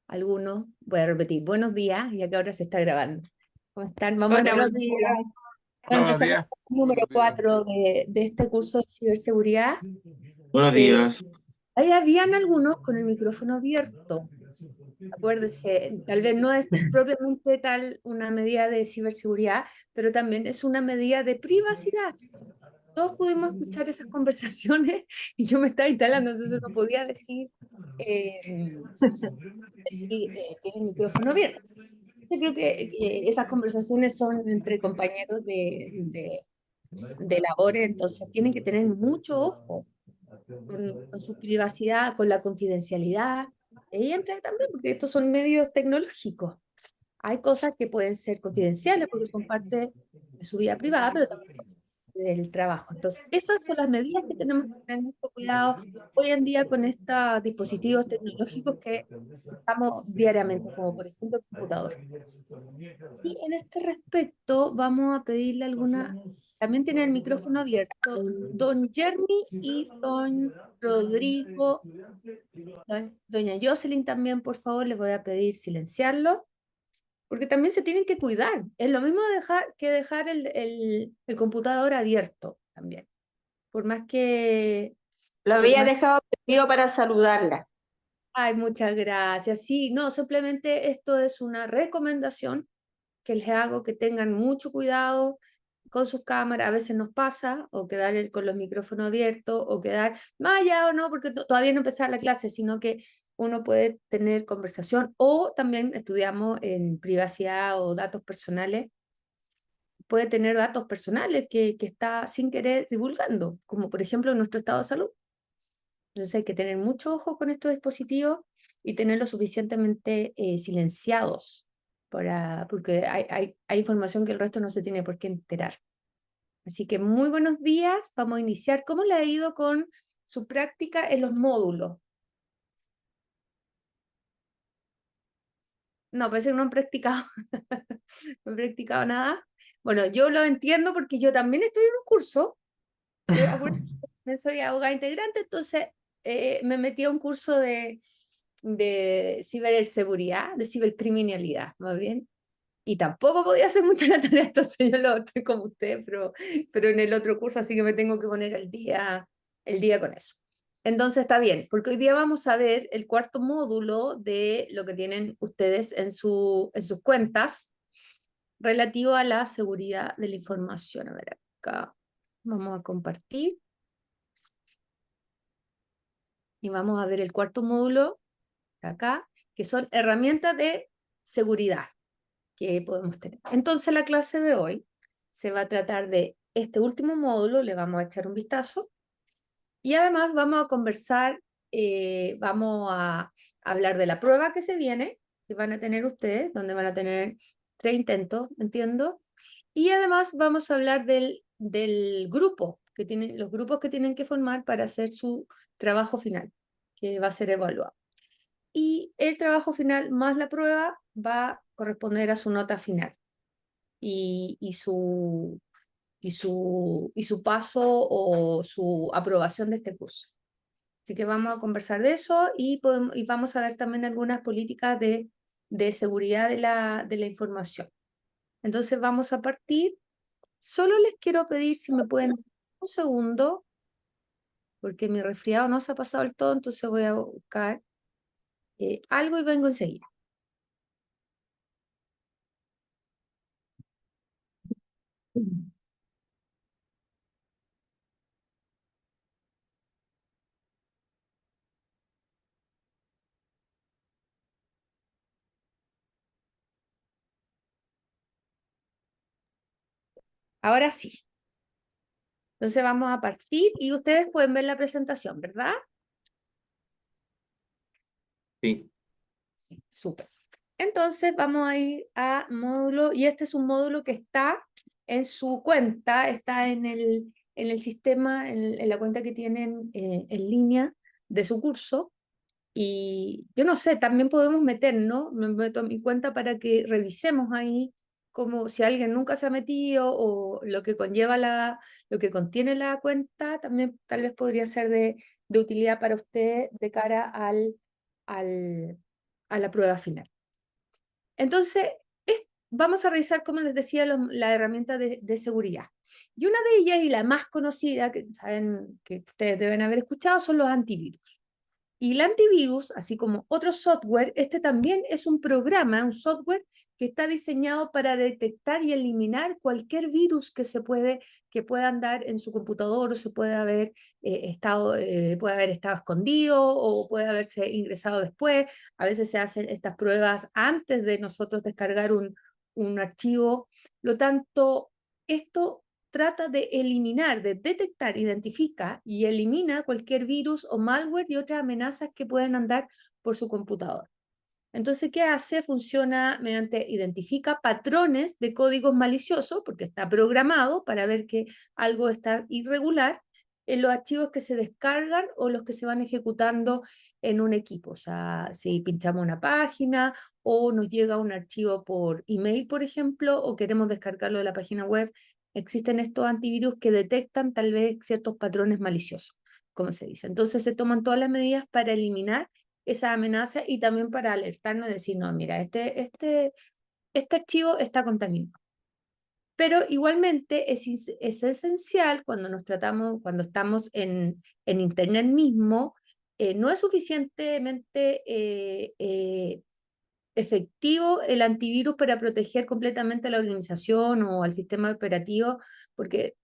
Algunos, voy a repetir, buenos días, ya que ahora se está grabando. ¿Cómo están? Vamos a Hola, empezar, buenos días. vamos a Hola, buenos empezar días. con el número Buenos días. 4 de este curso de ciberseguridad. Buenos Eh, días. Ahí habían algunos con el micrófono abierto. Acuérdese, tal vez no es propiamente tal una medida de ciberseguridad, pero también es una medida de privacidad. Todos pudimos escuchar esas conversaciones y yo me estaba instalando, entonces no podía decir, que el micrófono abierto. Yo creo que esas conversaciones son entre compañeros de labores, entonces tienen que tener mucho ojo con su privacidad, con la confidencialidad. Ahí entra también, porque estos son medios tecnológicos. Hay cosas que pueden ser confidenciales porque son parte de su vida privada, pero también pueden ser del trabajo. Entonces, esas son las medidas que tenemos que tener mucho cuidado hoy en día con estos dispositivos tecnológicos que usamos diariamente, como por ejemplo el computador. Y en este respecto, vamos a pedirle alguna. También tiene el micrófono abierto don Jeremy y don Rodrigo. Doña Jocelyn también, por favor, les voy a pedir silenciarlo, porque también se tienen que cuidar. Es lo mismo que dejar el computador abierto también. Por más que. Lo Por había más dejado prendido para saludarla. Ay, muchas gracias. Sí, no, simplemente esto es una recomendación que les hago, que tengan mucho cuidado con sus cámaras. A veces nos pasa, o quedar con los micrófonos abiertos, o quedar más allá o no, porque todavía no empezar la clase, sino que uno puede tener conversación, o también estudiamos en privacidad o datos personales, puede tener datos personales que está sin querer divulgando, como por ejemplo nuestro estado de salud. Entonces hay que tener mucho ojo con estos dispositivos y tenerlos suficientemente silenciados, porque hay información que el resto no se tiene por qué enterar. Así que muy buenos días, vamos a iniciar. ¿Cómo le ha ido con su práctica en los módulos? No, parece que no han practicado, no han practicado nada. Bueno, yo lo entiendo porque yo también estoy en un curso, soy abogada integrante, entonces me metí a un curso de ciberseguridad, de cibercriminalidad, más bien. Y tampoco podía hacer mucho la tarea, entonces yo lo estoy como usted, pero en el otro curso, así que me tengo que poner el día con eso. Entonces está bien, porque hoy día vamos a ver el cuarto módulo de lo que tienen ustedes en sus cuentas relativo a la seguridad de la información. A ver, acá vamos a compartir y vamos a ver el cuarto módulo acá, que son herramientas de seguridad que podemos tener. Entonces la clase de hoy se va a tratar de este último módulo, le vamos a echar un vistazo y además vamos a conversar, vamos a hablar de la prueba que se viene, que van a tener ustedes, donde van a tener 3 intentos, entiendo, y además vamos a hablar del grupo, los grupos que tienen que formar para hacer su trabajo final, que va a ser evaluado. Y el trabajo final más la prueba va a corresponder a su nota final y su paso o su aprobación de este curso. Así que vamos a conversar de eso y vamos a ver también algunas políticas de seguridad de la información. Entonces vamos a partir. Solo les quiero pedir si me pueden un segundo, porque mi resfriado no se ha pasado del todo, entonces voy a buscar algo y vengo enseguida. Ahora sí. Entonces vamos a partir y ustedes pueden ver la presentación, ¿verdad? Sí. Sí, súper. Entonces vamos a ir a módulo, y este es un módulo que está en su cuenta, está en el sistema, en la cuenta que tienen en línea de su curso. Y yo no sé, también podemos meternos, me meto a mi cuenta para que revisemos ahí como si alguien nunca se ha metido o lo que conlleva lo que contiene la cuenta, también tal vez podría ser de utilidad para usted de cara a la prueba final. Entonces, vamos a revisar, como les decía, la herramienta de seguridad. Y una de ellas, y la más conocida, que saben que ustedes deben haber escuchado, son los antivirus. Y el antivirus, así como otro software, este también es un programa, un software que está diseñado para detectar y eliminar cualquier virus que pueda andar en su computador, o se puede haber estado escondido o puede haberse ingresado después. A veces se hacen estas pruebas antes de nosotros descargar un archivo. Lo tanto, esto trata de eliminar, de detectar, identifica y elimina cualquier virus o malware y otras amenazas que pueden andar por su computador. Entonces, ¿qué hace? Funciona mediante, identifica patrones de códigos maliciosos, porque está programado para ver que algo está irregular en los archivos que se descargan o los que se van ejecutando en un equipo. O sea, si pinchamos una página o nos llega un archivo por email, por ejemplo, o queremos descargarlo de la página web, existen estos antivirus que detectan tal vez ciertos patrones maliciosos, como se dice. Entonces se toman todas las medidas para eliminar esa amenaza y también para alertarnos y decir, no, mira, este archivo está contaminado. Pero igualmente es esencial cuando cuando estamos en Internet mismo, no es suficientemente efectivo el antivirus para proteger completamente a la organización o al sistema operativo, porque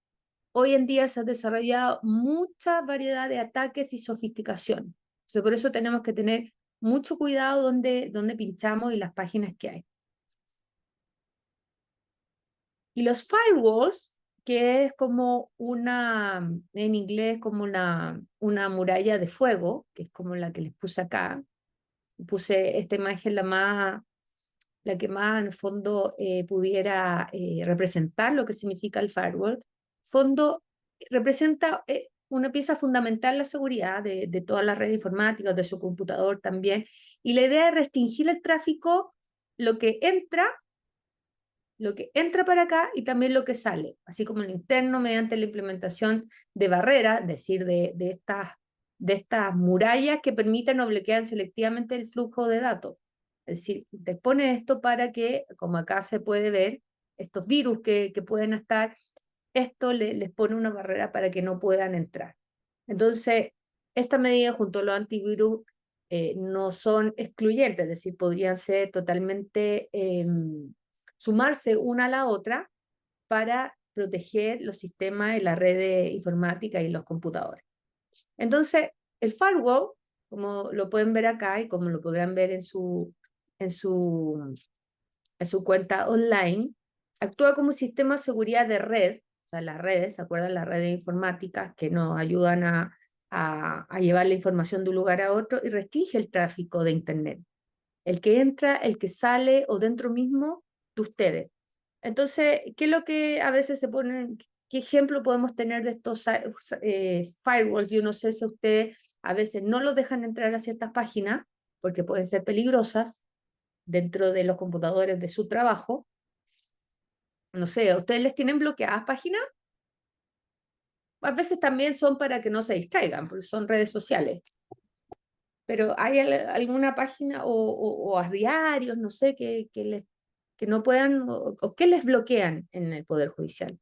hoy en día se ha desarrollado mucha variedad de ataques y sofisticación. Entonces, por eso tenemos que tener mucho cuidado donde pinchamos y las páginas que hay. Y los firewalls, que es como en inglés, como una muralla de fuego, que es como la que les puse acá. Puse esta imagen la que más en el fondo pudiera representar lo que significa el firewall. Fondo representa una pieza fundamental la seguridad de todas las redes informáticas, de su computador también, y la idea es restringir el tráfico, lo que entra, lo que entra para acá y también lo que sale, así como el interno mediante la implementación de barreras, es decir, de estas murallas que permiten o bloquean selectivamente el flujo de datos. Es decir, te pone esto para que, como acá se puede ver, estos virus que pueden estar, esto les pone una barrera para que no puedan entrar. Entonces, esta medida junto a los antivirus no son excluyentes, es decir, podrían ser totalmente sumarse una a la otra para proteger los sistemas y la red informática y los computadores. Entonces, el firewall, como lo pueden ver acá y como lo podrán ver en su, en su cuenta online, actúa como un sistema de seguridad de red, o sea, las redes, ¿se acuerdan? Las redes informáticas que nos ayudan a llevar la información de un lugar a otro y restringe el tráfico de Internet. El que entra, el que sale o dentro mismo de ustedes. Entonces, ¿qué es lo que a veces se ponen? ¿Qué ejemplo podemos tener de estos firewalls? Yo no sé si ustedes a veces no los dejan entrar a ciertas páginas porque pueden ser peligrosas dentro de los computadores de su trabajo. No sé, ¿a ustedes les tienen bloqueadas páginas? A veces también son para que no se distraigan, porque son redes sociales. Pero ¿hay alguna página o a diarios, no sé, que no puedan o que les bloquean en el Poder Judicial?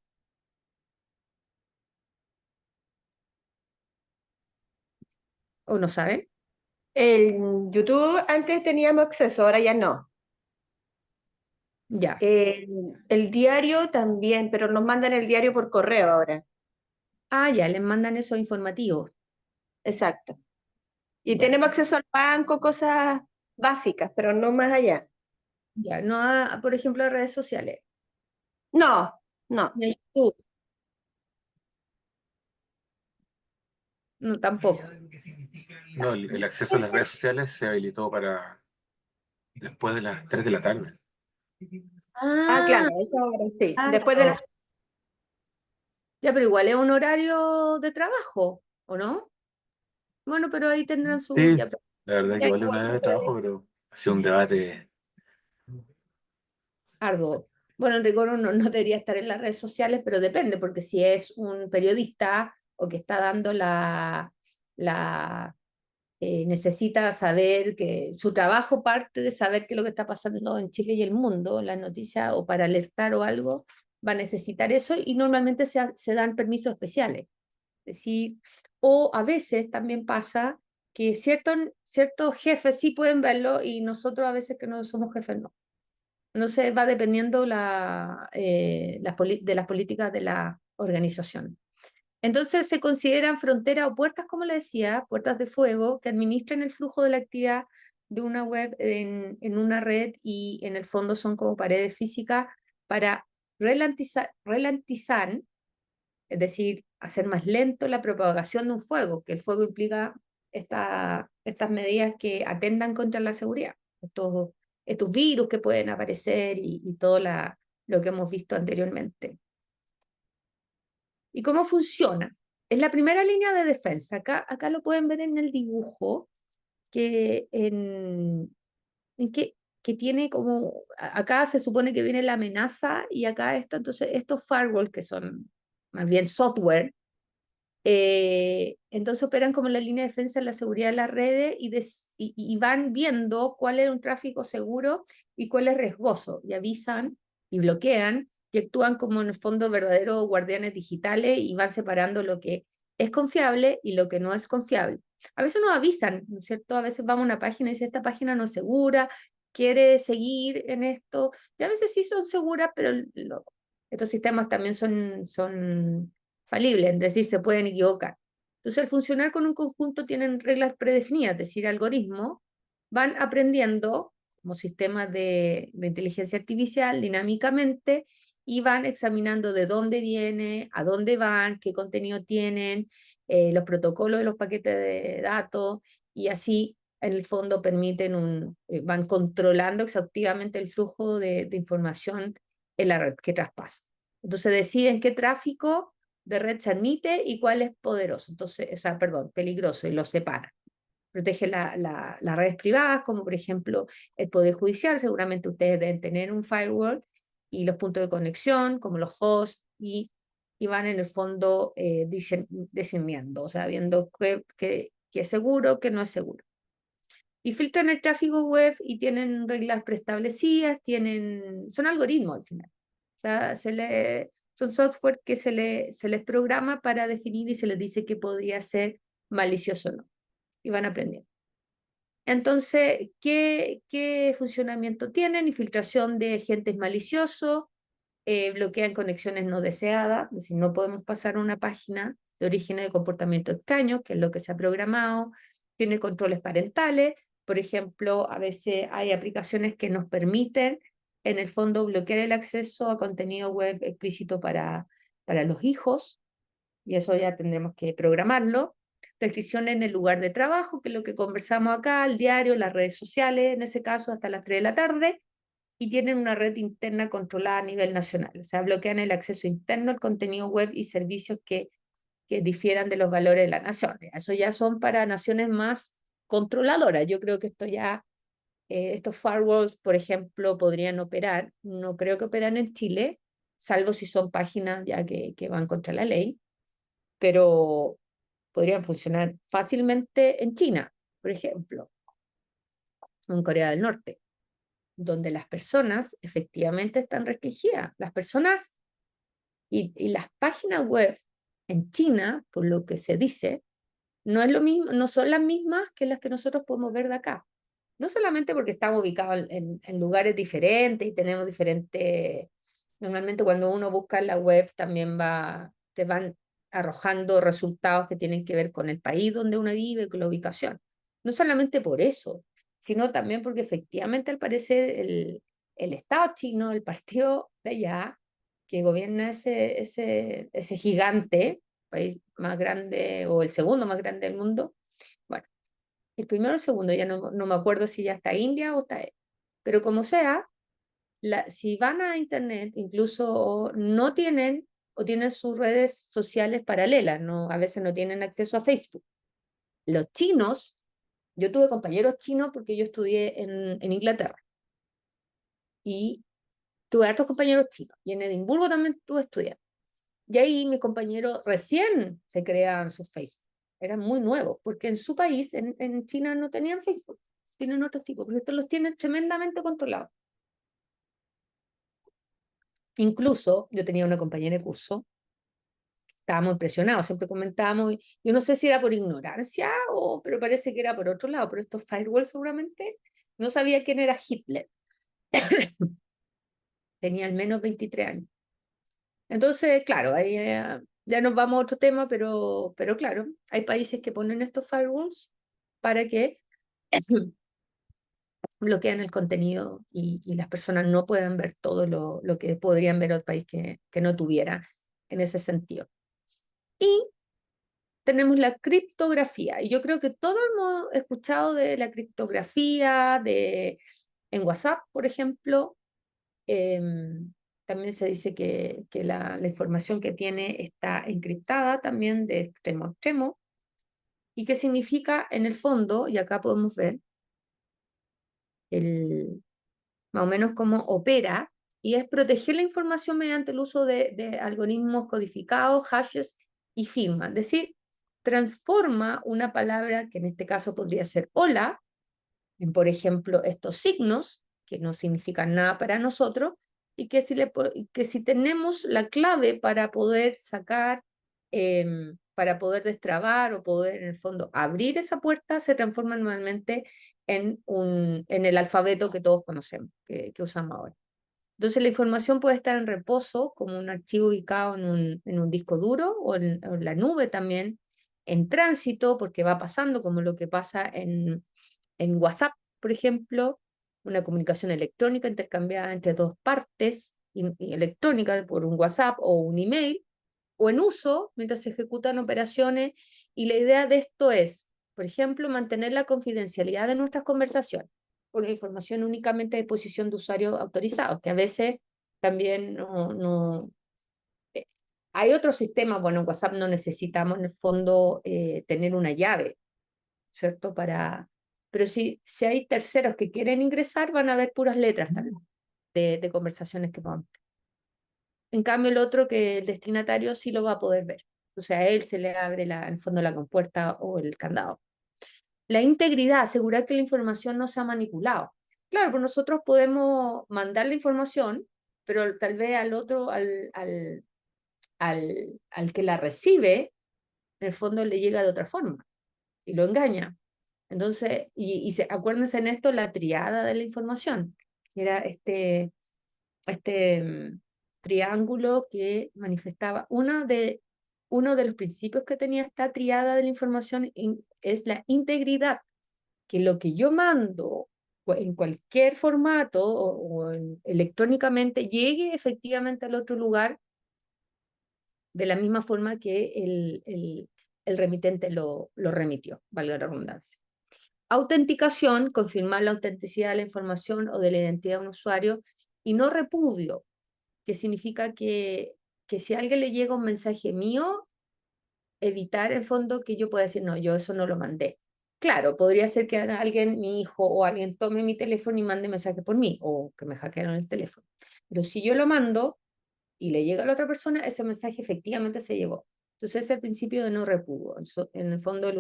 ¿O no saben? El YouTube antes teníamos acceso, ahora ya no. Ya. El diario también, pero nos mandan el diario por correo ahora. Ah, ya, les mandan esos informativos. Exacto. Y Ya, tenemos acceso al banco, cosas básicas, pero no más allá. ya. No por ejemplo, a redes sociales. No, no. Ni a YouTube. No, tampoco. No, el acceso a las redes sociales se habilitó para después de las 3 de la tarde. Ah, claro, Ah, eso ahora sí. Después de claro. las... Ya, pero igual es un horario de trabajo, ¿o no? Bueno, pero ahí tendrán su... Sí, Ya, la verdad que ya que igual es igual una hora se de puede. trabajo, pero ha sido un debate. Arduo. Bueno, en rigor no debería estar en las redes sociales, pero depende, porque si es un periodista o que está dando necesita saber que su trabajo parte de saber qué es lo que está pasando en Chile y el mundo, las noticias, o para alertar o algo, va a necesitar eso y normalmente se dan permisos especiales. Es decir, o a veces también pasa que ciertos jefes sí pueden verlo y nosotros a veces que no somos jefes no. No se va dependiendo de las políticas de la organización. Entonces se consideran fronteras o puertas, como le decía, puertas de fuego que administran el flujo de la actividad de una web en una red y en el fondo son como paredes físicas para ralentizar, es decir, hacer más lento la propagación de un fuego, que el fuego implica estas medidas que atendan contra la seguridad, estos virus que pueden aparecer y todo lo que hemos visto anteriormente. ¿Y cómo funciona? Es la primera línea de defensa. Acá lo pueden ver en el dibujo, que, que tiene como, acá se supone que viene la amenaza y acá está, entonces estos firewalls que son más bien software, entonces operan como la línea de defensa en la seguridad de las redes y van viendo cuál es un tráfico seguro y cuál es riesgoso, y avisan y bloquean y actúan como en el fondo verdaderos guardianes digitales y van separando lo que es confiable y lo que no es confiable. A veces nos avisan, ¿no es cierto? A veces vamos a una página y dice, esta página no es segura, quiere seguir en esto, y a veces sí son seguras, pero estos sistemas también son falibles, es decir, se pueden equivocar. Entonces, al funcionar con un conjunto tienen reglas predefinidas, es decir, algoritmos, van aprendiendo como sistemas de inteligencia artificial dinámicamente y van examinando de dónde viene, a dónde van, qué contenido tienen, los protocolos de los paquetes de datos, y así en el fondo van controlando exhaustivamente el flujo de información en la red que traspasa. Entonces deciden qué tráfico de red se admite y cuál es poderoso, entonces, o sea, perdón, peligroso, y lo separa. Protege las redes privadas, como por ejemplo el Poder Judicial, seguramente ustedes deben tener un firewall, y los puntos de conexión, como los hosts, y van en el fondo discerniendo, o sea, viendo qué es seguro, qué no es seguro. Y filtran el tráfico web y tienen reglas preestablecidas, son algoritmos al final. O sea, son software que se les programa para definir y se les dice que podría ser malicioso o no. Y van aprendiendo. Entonces, ¿qué funcionamiento tienen? Infiltración de agentes maliciosos, bloquean conexiones no deseadas, es decir, no podemos pasar una página de origen de comportamiento extraño, que es lo que se ha programado, tiene controles parentales, por ejemplo, a veces hay aplicaciones que nos permiten, en el fondo, bloquear el acceso a contenido web explícito para los hijos, y eso ya tendremos que programarlo. Restricciones en el lugar de trabajo, que es lo que conversamos acá, el diario, las redes sociales, en ese caso hasta las 3 de la tarde, y tienen una red interna controlada a nivel nacional. O sea, bloquean el acceso interno al contenido web y servicios que difieran de los valores de la nación. Eso ya son para naciones más controladoras. Yo creo que estos firewalls, por ejemplo, podrían operar. No creo que operan en Chile, salvo si son páginas ya que van contra la ley, pero podrían funcionar fácilmente en China, por ejemplo, en Corea del Norte, donde las personas efectivamente están restringidas. Las personas y las páginas web en China, por lo que se dice, no es lo mismo, no son las mismas que las que nosotros podemos ver de acá. No solamente porque estamos ubicados en lugares diferentes y tenemos diferentes. Normalmente cuando uno busca en la web también te van arrojando resultados que tienen que ver con el país donde uno vive, con la ubicación. No solamente por eso, sino también porque efectivamente al parecer el Estado chino, el partido de allá, que gobierna ese gigante, país más grande o el segundo más grande del mundo, bueno, el primero o el segundo, ya no me acuerdo si ya está India o está él. Pero como sea, si van a internet, incluso no tienen o tienen sus redes sociales paralelas, a veces no tienen acceso a Facebook. Los chinos, yo tuve compañeros chinos porque yo estudié en Inglaterra y tuve hartos compañeros chinos, y en Edimburgo también tuve estudiantes. Y ahí mis compañeros recién se creaban su Facebook. eran muy nuevos, porque en su país, en China, no tenían Facebook, tienen otro tipo, pero estos los tienen tremendamente controlados. Incluso yo tenía una compañera de curso, estábamos impresionados, siempre comentábamos, yo no sé si era por ignorancia, pero parece que era por otro lado, pero estos firewalls seguramente, no sabía quién era Hitler. Tenía al menos 23 años. Entonces, claro, ahí ya nos vamos a otro tema, pero claro, hay países que ponen estos firewalls para que bloquean el contenido y las personas no puedan ver todo lo que podrían ver otro país que no tuviera en ese sentido. Y tenemos la criptografía, y yo creo que todos hemos escuchado de la criptografía en WhatsApp, por ejemplo. También se dice que la información que tiene está encriptada también de extremo a extremo. ¿Y qué significa en el fondo? Y acá podemos ver más o menos cómo opera, y es proteger la información mediante el uso de algoritmos codificados, hashes y firmas. Es decir, transforma una palabra, que en este caso podría ser hola, en, por ejemplo, estos signos, que no significan nada para nosotros, y que si tenemos la clave para poder sacar, para poder destrabar o poder, en el fondo, abrir esa puerta, se transforma nuevamente en el alfabeto que todos conocemos, que usamos ahora. Entonces la información puede estar en reposo como un archivo ubicado en un disco duro o en la nube también, en tránsito, porque va pasando como lo que pasa en WhatsApp, por ejemplo, una comunicación electrónica intercambiada entre dos partes y electrónica por un WhatsApp o un email, o en uso mientras se ejecutan operaciones. Y la idea de esto es, por ejemplo, mantener la confidencialidad de nuestras conversaciones con la información únicamente a disposición de usuarios autorizados, que a veces también eh, hay otros sistemas. Bueno, en WhatsApp no necesitamos en el fondo tener una llave, ¿cierto? Pero si hay terceros que quieren ingresar, van a ver puras letras también de conversaciones que vamos. En cambio, el otro, que el destinatario, sí lo va a poder ver. O sea, a él se le abre en el fondo la compuerta o el candado. La integridad, asegurar que la información no se ha manipulado. Claro, pues nosotros podemos mandar la información, pero tal vez al otro, al que la recibe, en el fondo le llega de otra forma y lo engaña. Entonces, acuérdense en esto la triada de la información, que era este triángulo que manifestaba uno de los principios que tenía esta triada de la información es la integridad, que lo que yo mando en cualquier formato electrónicamente llegue efectivamente al otro lugar de la misma forma que el remitente lo remitió, valga la redundancia. Autenticación, confirmar la autenticidad de la información o de la identidad de un usuario, y no repudio, que significa que si a alguien le llega un mensaje mío, evitar en el fondo que yo pueda decir, no, yo eso no lo mandé. Claro, podría ser que alguien, mi hijo o alguien tome mi teléfono y mande mensaje por mí, o que me hackearon el teléfono. Pero si yo lo mando y le llega a la otra persona, ese mensaje efectivamente se llevó. Entonces, ese es el principio de no repudio. En el fondo,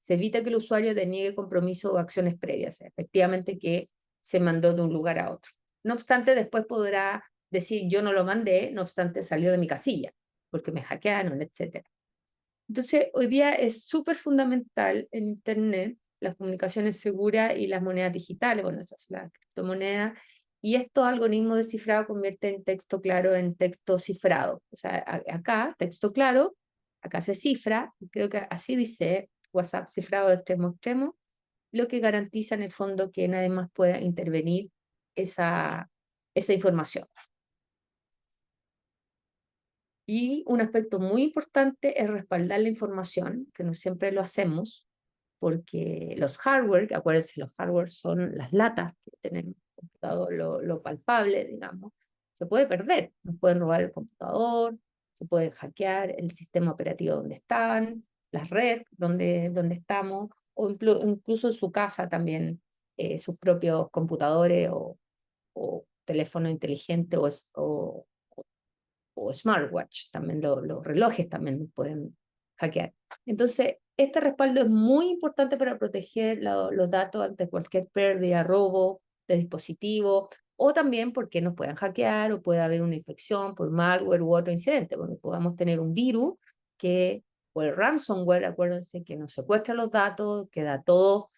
se evita que el usuario deniegue compromiso o acciones previas, efectivamente que se mandó de un lugar a otro. No obstante, después podrá decir, yo no lo mandé, no obstante salió de mi casilla, porque me hackearon, etc. Entonces, hoy día es súper fundamental en Internet las comunicaciones seguras y las monedas digitales, bueno, esas son las criptomonedas, y estos algoritmos de cifrado convierten el texto claro en texto cifrado. O sea, acá, texto claro, acá se cifra, y creo que así dice WhatsApp, cifrado de extremo a extremo, lo que garantiza en el fondo que nadie más pueda intervenir esa información. Y un aspecto muy importante es respaldar la información, que no siempre lo hacemos, porque los hardware, acuérdense, los hardware son las latas que tenemos en el computador, lo palpable, digamos, se puede perder. Nos pueden robar el computador, se puede hackear el sistema operativo donde están, las redes donde estamos, o incluso en su casa también, sus propios computadores o teléfono inteligente o smartwatch, también los relojes también pueden hackear. Entonces, este respaldo es muy importante para proteger los datos ante cualquier pérdida, robo de dispositivo, o también porque nos puedan hackear o puede haber una infección por malware u otro incidente, porque podamos tener un virus o el ransomware, acuérdense que nos secuestra los datos, queda todo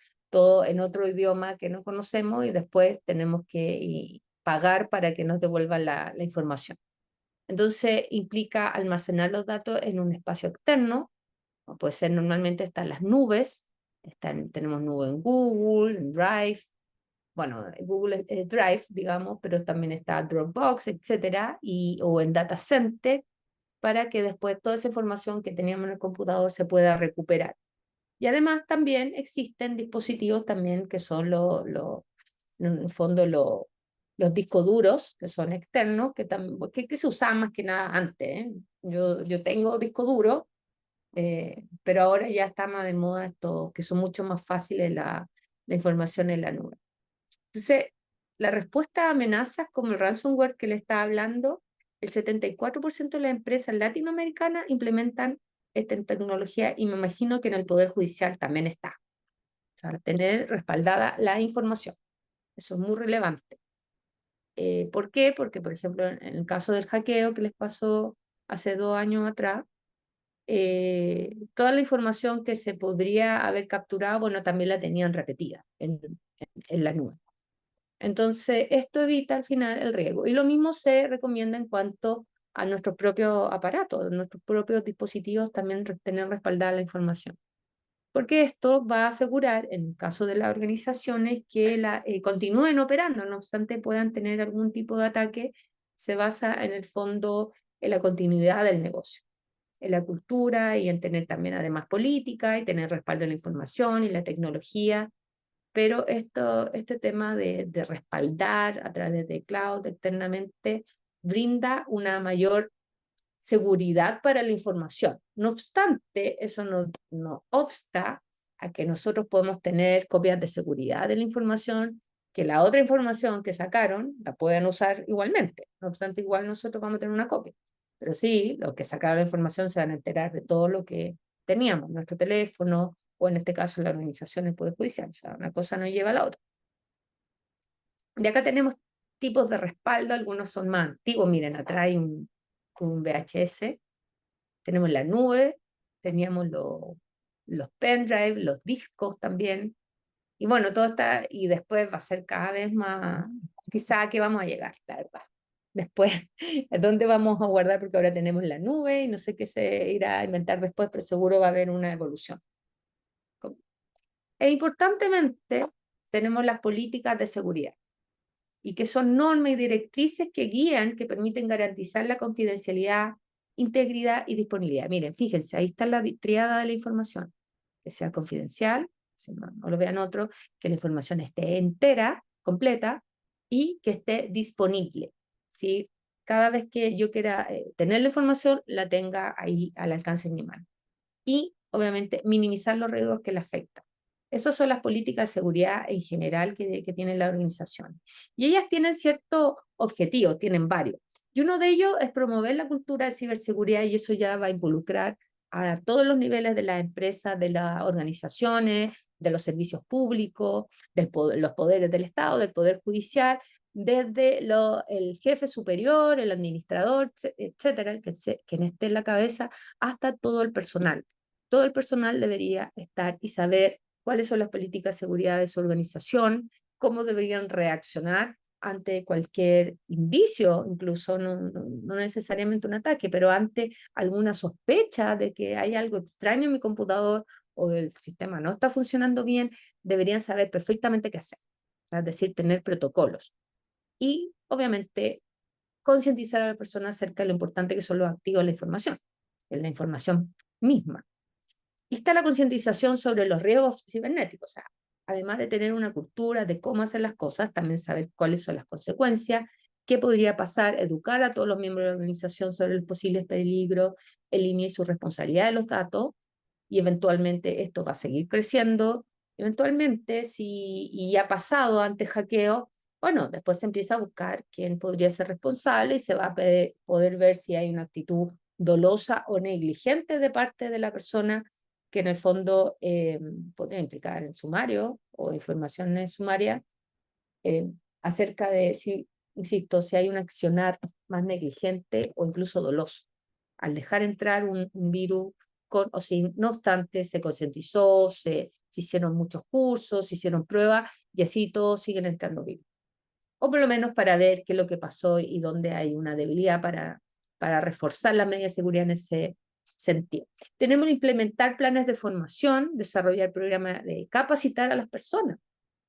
en otro idioma que no conocemos y después tenemos que pagar para que nos devuelvan la información. Entonces implica almacenar los datos en un espacio externo, puede ser normalmente están las nubes, tenemos nube en Google, en Drive, bueno, Google Drive, digamos, pero también está Dropbox, etcétera, o en Data Center, para que después toda esa información que teníamos en el computador se pueda recuperar. Y además también existen dispositivos también que son en el fondo los discos duros, que son externos, que se usaban más que nada antes, ¿eh? Yo tengo disco duro, pero ahora ya está más de moda esto, que son mucho más fáciles la información en la nube. Entonces, la respuesta a amenazas como el ransomware que le estaba hablando, el 74% de las empresas latinoamericanas implementan esta tecnología y me imagino que en el Poder Judicial también está. O sea, tener respaldada la información. Eso es muy relevante. ¿Por qué? Porque, por ejemplo, en el caso del hackeo que les pasó hace 2 años atrás, toda la información que se podría haber capturado, bueno, también la tenían repetida en la nube. Entonces, esto evita al final el riesgo. Y lo mismo se recomienda en cuanto a nuestros propios aparatos, nuestros propios dispositivos, también tener respaldada la información. Porque esto va a asegurar, en el caso de las organizaciones, que continúen operando, no obstante puedan tener algún tipo de ataque, se basa en el fondo en la continuidad del negocio, en la cultura y en tener también además política y tener respaldo en la información y la tecnología. Pero este tema de respaldar a través de cloud externamente brinda una mayor seguridad para la información. No obstante, eso no obsta a que nosotros podemos tener copias de seguridad de la información, que la otra información que sacaron la puedan usar igualmente. No obstante, igual nosotros vamos a tener una copia. Pero sí, los que sacaron la información se van a enterar de todo lo que teníamos, nuestro teléfono, o en este caso la organización del Poder Judicial. O sea, una cosa no lleva a la otra. De acá tenemos tipos de respaldo, algunos son más antiguos. Miren, atrás hay un VHS, tenemos la nube, teníamos los pendrive, los discos también, y bueno, todo está, y después va a ser cada vez más, quizá a qué vamos a llegar, la verdad. Después, ¿a dónde vamos a guardar? Porque ahora tenemos la nube y no sé qué se irá a inventar después, pero seguro va a haber una evolución. E importantemente, tenemos las políticas de seguridad, y que son normas y directrices que guían, que permiten garantizar la confidencialidad, integridad y disponibilidad. Miren, fíjense, ahí está la triada de la información, que sea confidencial, si no lo vean otro, que la información esté entera, completa, y que esté disponible. ¿Sí? Cada vez que yo quiera tener la información, la tenga ahí al alcance de mi mano. Y, obviamente, minimizar los riesgos que la afectan. Esas son las políticas de seguridad en general que tienen las organizaciones. Y ellas tienen ciertos objetivos, tienen varios. Y uno de ellos es promover la cultura de ciberseguridad, y eso ya va a involucrar a todos los niveles de las empresas, de las organizaciones, de los servicios públicos, los poderes del Estado, del Poder Judicial, desde el jefe superior, el administrador, etcétera, quien esté en la cabeza, hasta todo el personal. Todo el personal debería estar y saber cuáles son las políticas de seguridad de su organización, cómo deberían reaccionar ante cualquier indicio, incluso no necesariamente un ataque, pero ante alguna sospecha de que hay algo extraño en mi computador o el sistema no está funcionando bien, deberían saber perfectamente qué hacer. O sea, es decir, tener protocolos. Y, obviamente, concientizar a la persona acerca de lo importante que son los activos de la información misma. Y está la concientización sobre los riesgos cibernéticos, o sea, además de tener una cultura de cómo hacer las cosas, también saber cuáles son las consecuencias, qué podría pasar, educar a todos los miembros de la organización sobre el posible peligro en línea y su responsabilidad de los datos, y eventualmente esto va a seguir creciendo. Eventualmente, y ha pasado antes hackeo, bueno, después se empieza a buscar quién podría ser responsable y se va a poder ver si hay una actitud dolosa o negligente de parte de la persona que en el fondo podría implicar en sumario o informaciones sumarias acerca de si, insisto, si hay un accionar más negligente o incluso doloso al dejar entrar un virus o si no obstante se concientizó, se hicieron muchos cursos, se hicieron pruebas y así todos siguen entrando virus. O por lo menos para ver qué es lo que pasó y dónde hay una debilidad para reforzar las medidas de seguridad en ese sentido. Tenemos que implementar planes de formación, desarrollar programas de capacitar a las personas,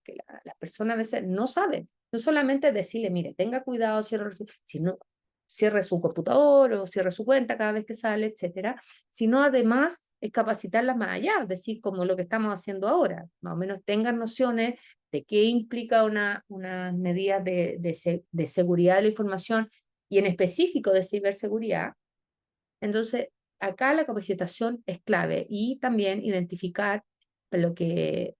que las personas a veces no saben, no solamente decirle, mire, tenga cuidado, sino cierre su computador o cierre su cuenta cada vez que sale, etcétera, sino además es capacitarlas más allá, es decir, como lo que estamos haciendo ahora, más o menos tengan nociones de qué implica una medida de seguridad de la información y en específico de ciberseguridad. Entonces, acá la capacitación es clave y también identificar lo que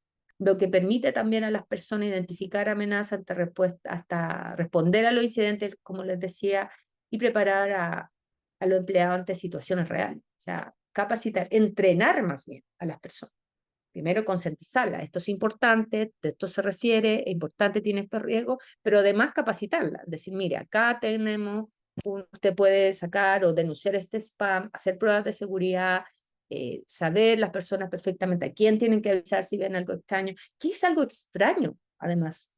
permite también a las personas identificar amenazas hasta responder a los incidentes, como les decía, y preparar a los empleados ante situaciones reales. O sea, capacitar, entrenar más bien a las personas. Primero, concientizarla. Esto es importante, de esto se refiere, es importante, tiene este riesgo, pero además capacitarla. Decir, mire, acá tenemos, usted puede sacar o denunciar este spam, hacer pruebas de seguridad, saber las personas perfectamente a quién tienen que avisar si ven algo extraño. ¿Qué es algo extraño, además?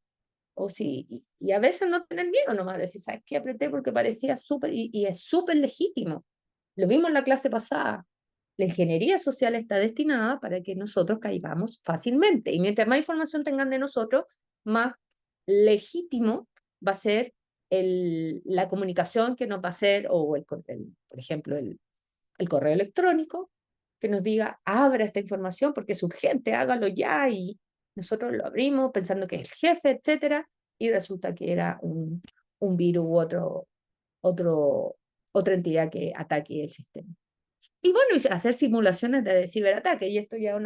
O si, y a veces no tener miedo nomás, decir, ¿sabes qué? Apreté porque parecía súper, y es súper legítimo. Lo vimos en la clase pasada. La ingeniería social está destinada para que nosotros caigamos fácilmente. Y mientras más información tengan de nosotros, más legítimo va a ser la comunicación que nos va a hacer, o por ejemplo, el correo electrónico, que nos diga, abra esta información porque es urgente, hágalo ya, y nosotros lo abrimos pensando que es el jefe, etcétera, y resulta que era un virus u otra entidad que ataque el sistema. Y bueno, y hacer simulaciones de ciberataque, y esto ya es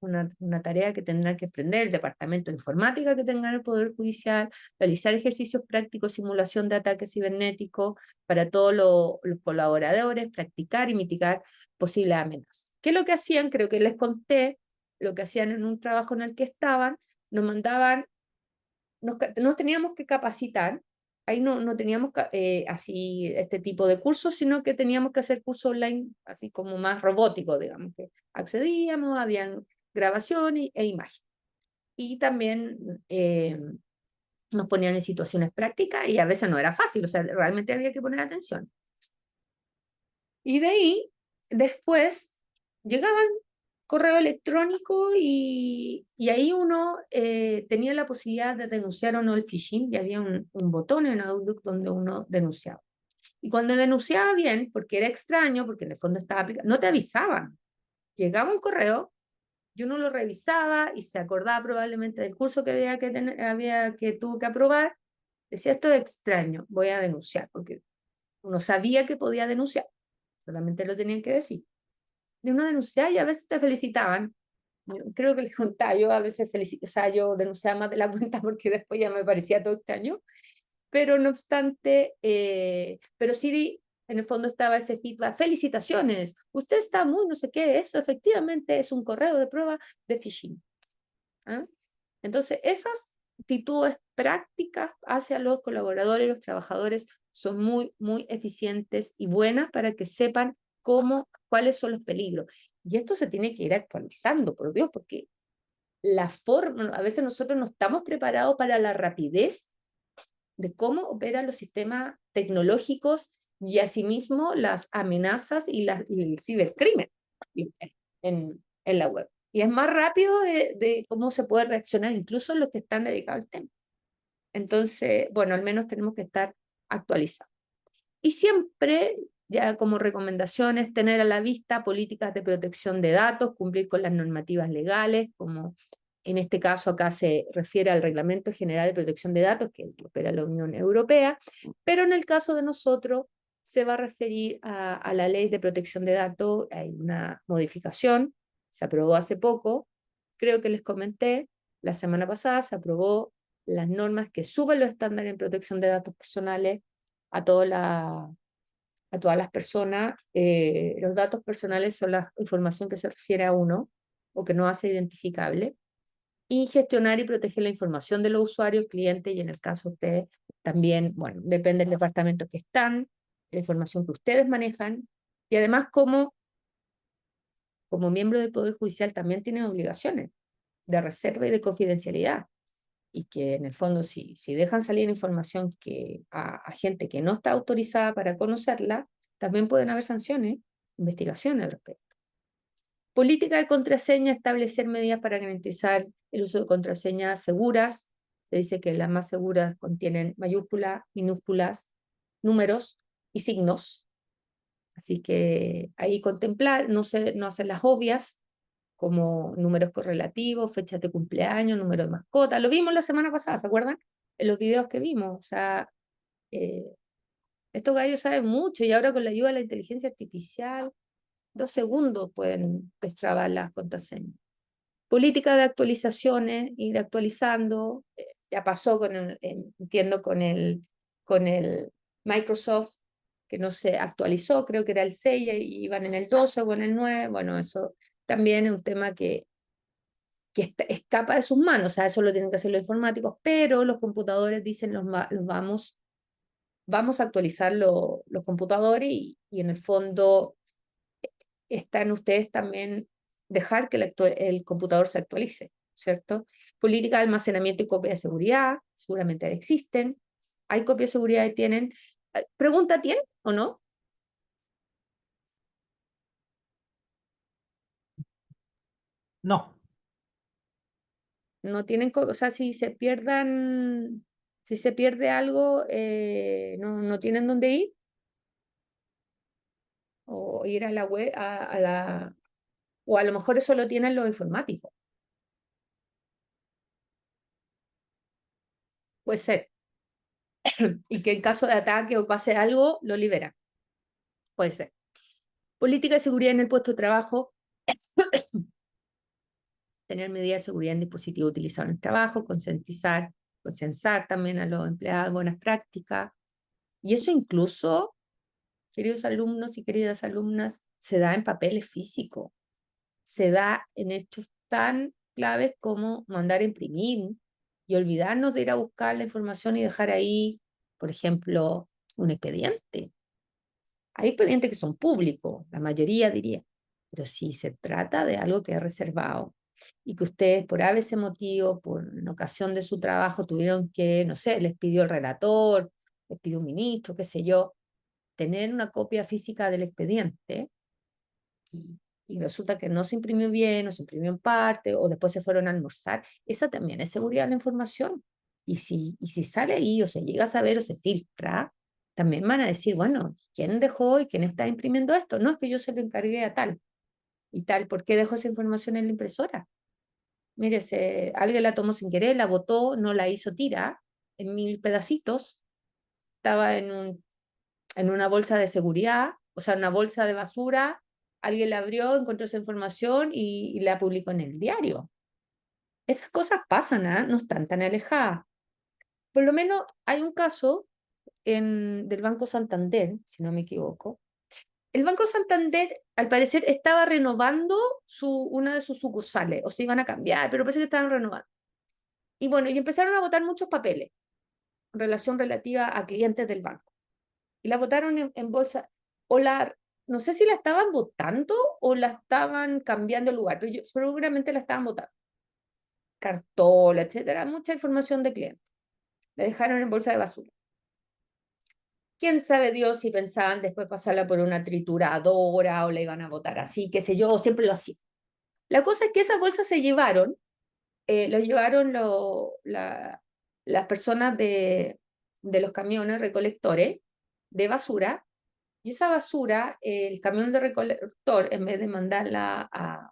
una tarea que tendrá que aprender el departamento de informática que tenga el Poder Judicial, realizar ejercicios prácticos, simulación de ataques cibernéticos para todos los colaboradores, practicar y mitigar posibles amenazas. ¿Qué es lo que hacían? Creo que les conté lo que hacían en un trabajo en el que estaban, nos mandaban, nos teníamos que capacitar. Ahí no teníamos así este tipo de cursos, sino que teníamos que hacer cursos online, así como más robóticos, digamos, que accedíamos, habían grabación e imagen. Y también nos ponían en situaciones prácticas y a veces no era fácil, o sea, realmente había que poner atención. Y de ahí, después, llegaban correo electrónico y ahí uno tenía la posibilidad de denunciar o no el phishing, y había un botón en Outlook donde uno denunciaba. Y cuando denunciaba bien, porque era extraño, porque en el fondo estaba aplicado, no te avisaban. Llegaba un correo y uno lo revisaba y se acordaba probablemente del curso que tuvo que aprobar. Decía, esto es extraño, voy a denunciar, porque uno sabía que podía denunciar, solamente lo tenían que decir. Y uno denunciaba y a veces te felicitaban. Creo que les contaba, yo a veces o sea, yo denunciaba más de la cuenta porque después ya me parecía todo extraño, pero no obstante, pero sí, en el fondo estaba ese feedback, felicitaciones, usted está muy no sé qué, eso efectivamente es un correo de prueba de phishing. ¿Ah? Entonces, esas actitudes prácticas hacia los colaboradores y los trabajadores son muy eficientes y buenas para que sepan cuáles son los peligros. Y esto se tiene que ir actualizando, por Dios, porque a veces nosotros no estamos preparados para la rapidez de cómo operan los sistemas tecnológicos y asimismo las amenazas y el cibercrimen en la web. Y es más rápido de cómo se puede reaccionar, incluso los que están dedicados al tema. Entonces, bueno, al menos tenemos que estar actualizados. Y siempre, ya como recomendaciones, tener a la vista políticas de protección de datos, cumplir con las normativas legales, como en este caso acá se refiere al Reglamento General de Protección de Datos, que opera la Unión Europea, pero en el caso de nosotros se va a referir a la Ley de Protección de Datos. Hay una modificación, se aprobó hace poco, creo que les comenté, la semana pasada se aprobó las normas que suben los estándares en protección de datos personales a todas a todas las personas. Los datos personales son la información que se refiere a uno o que no hace identificable. Y gestionar y proteger la información de los usuarios, clientes, y en el caso de ustedes también, bueno, depende del departamento que están, la información que ustedes manejan, y además como miembro del Poder Judicial también tienen obligaciones de reserva y de confidencialidad, y que en el fondo si dejan salir información a gente que no está autorizada para conocerla, también pueden haber sanciones, investigaciones al respecto. Política de contraseña, establecer medidas para garantizar el uso de contraseñas seguras. Se dice que las más seguras contienen mayúsculas, minúsculas, números y signos. Así que ahí contemplar, no hacer las obvias, como números correlativos, fechas de cumpleaños, número de mascota. Lo vimos la semana pasada, ¿se acuerdan? En los videos que vimos. O sea, estos gallos saben mucho, y ahora con la ayuda de la inteligencia artificial, 2 segundos pueden destrabar las contraseñas. Política de actualizaciones, ir actualizando. Ya pasó entiendo, con el Microsoft, que no se actualizó, creo que era el 6 y iban en el 12 o en el 9. Bueno, eso también es un tema que escapa de sus manos. O sea, eso lo tienen que hacer los informáticos, pero los computadores dicen vamos a actualizar los computadores, y en el fondo está en ustedes también dejar que el computador se actualice, ¿cierto? Política de almacenamiento y copia de seguridad, seguramente existen. ¿Hay copia de seguridad y tienen? Pregunta, ¿tienen o no? No, No tienen, o sea, si se pierde algo, no tienen dónde ir, o ir a la web, o a lo mejor eso lo tienen los informáticos. Puede ser. Y que en caso de ataque o pase algo, lo liberan. Puede ser. Política de seguridad en el puesto de trabajo. Tener medidas de seguridad en dispositivos utilizados en el trabajo, concienciar también a los empleados buenas prácticas. Y eso incluso, queridos alumnos y queridas alumnas, se da en papeles físicos. Se da en hechos tan claves como mandar a imprimir y olvidarnos de ir a buscar la información y dejar ahí, por ejemplo, un expediente. Hay expedientes que son públicos, la mayoría diría, pero si se trata de algo que es reservado y que ustedes por ABC motivo, en ocasión de su trabajo, tuvieron que, no sé, les pidió el relator, les pidió un ministro, qué sé yo, tener una copia física del expediente, y, y resulta que no se imprimió bien, o se imprimió en parte, o después se fueron a almorzar, esa también es seguridad de la información. Y si sale ahí, o se llega a saber, o se filtra, también van a decir, bueno, ¿quién dejó y quién está imprimiendo esto? No es que yo se lo encargué a tal y tal, ¿por qué dejó esa información en la impresora? Mire, alguien la tomó sin querer, la botó, no la hizo tira en 1000 pedacitos, estaba en una bolsa de seguridad, o sea, una bolsa de basura, alguien la abrió, encontró esa información y la publicó en el diario. Esas cosas pasan, ¿ah? No están tan alejadas. Por lo menos hay un caso del Banco Santander, si no me equivoco. El Banco Santander, al parecer, estaba renovando una de sus sucursales, o se iban a cambiar, pero parece que estaban renovando. Y bueno, y empezaron a votar muchos papeles en relación relativa a clientes del banco. Y la votaron en bolsa, o no sé si la estaban votando o la estaban cambiando de lugar, pero seguramente la estaban votando. Cartola, etcétera, mucha información de clientes. La dejaron en bolsa de basura. Quién sabe Dios si pensaban después pasarla por una trituradora o la iban a botar así, qué sé yo, o siempre lo hacían. La cosa es que esas bolsas se llevaron, lo llevaron las personas de los camiones recolectores de basura, y esa basura, el camión de recolector, en vez de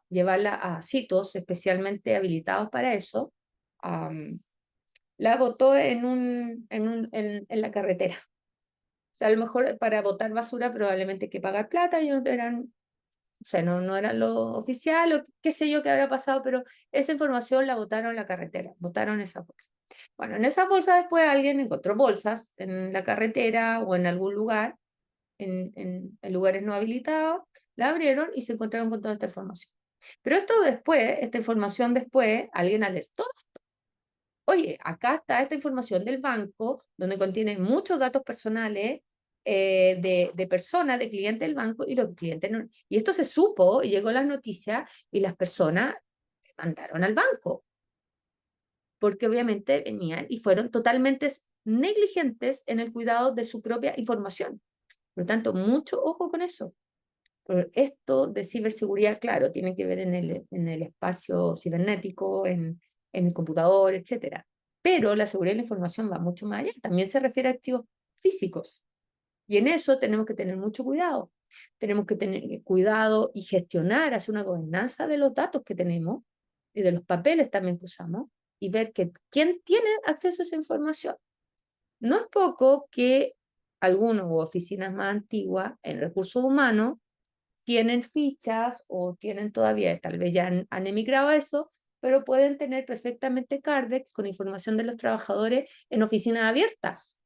llevarla a sitios especialmente habilitados para eso, la botó en la carretera. O sea, a lo mejor para botar basura probablemente hay que pagar plata, y o sea, no eran lo oficial, o qué sé yo qué habrá pasado, pero esa información la botaron en la carretera, botaron esa bolsa. Bueno, en esa bolsa después alguien encontró bolsas en la carretera o en algún lugar, en lugares no habilitados, la abrieron y se encontraron con toda esta información. Pero esto después, esta información después, alguien alertó. Oye, acá está esta información del banco, donde contiene muchos datos personales de personas, de clientes del banco, y los clientes no. Y esto se supo, y llegó a las noticias, y las personas mandaron al banco, porque obviamente venían y fueron totalmente negligentes en el cuidado de su propia información. Por lo tanto, mucho ojo con eso. Pero esto de ciberseguridad, claro, tiene que ver en el espacio cibernético, en el computador, etcétera. Pero la seguridad de la información va mucho más allá. También se refiere a activos físicos. Y en eso tenemos que tener mucho cuidado. Tenemos que tener cuidado y gestionar, hacer una gobernanza de los datos que tenemos y de los papeles también que usamos y ver que quién tiene acceso a esa información. No es poco que algunos u oficinas más antiguas en recursos humanos tienen fichas o tienen todavía, tal vez ya han emigrado a eso, pero pueden tener perfectamente Cardex con información de los trabajadores en oficinas abiertas.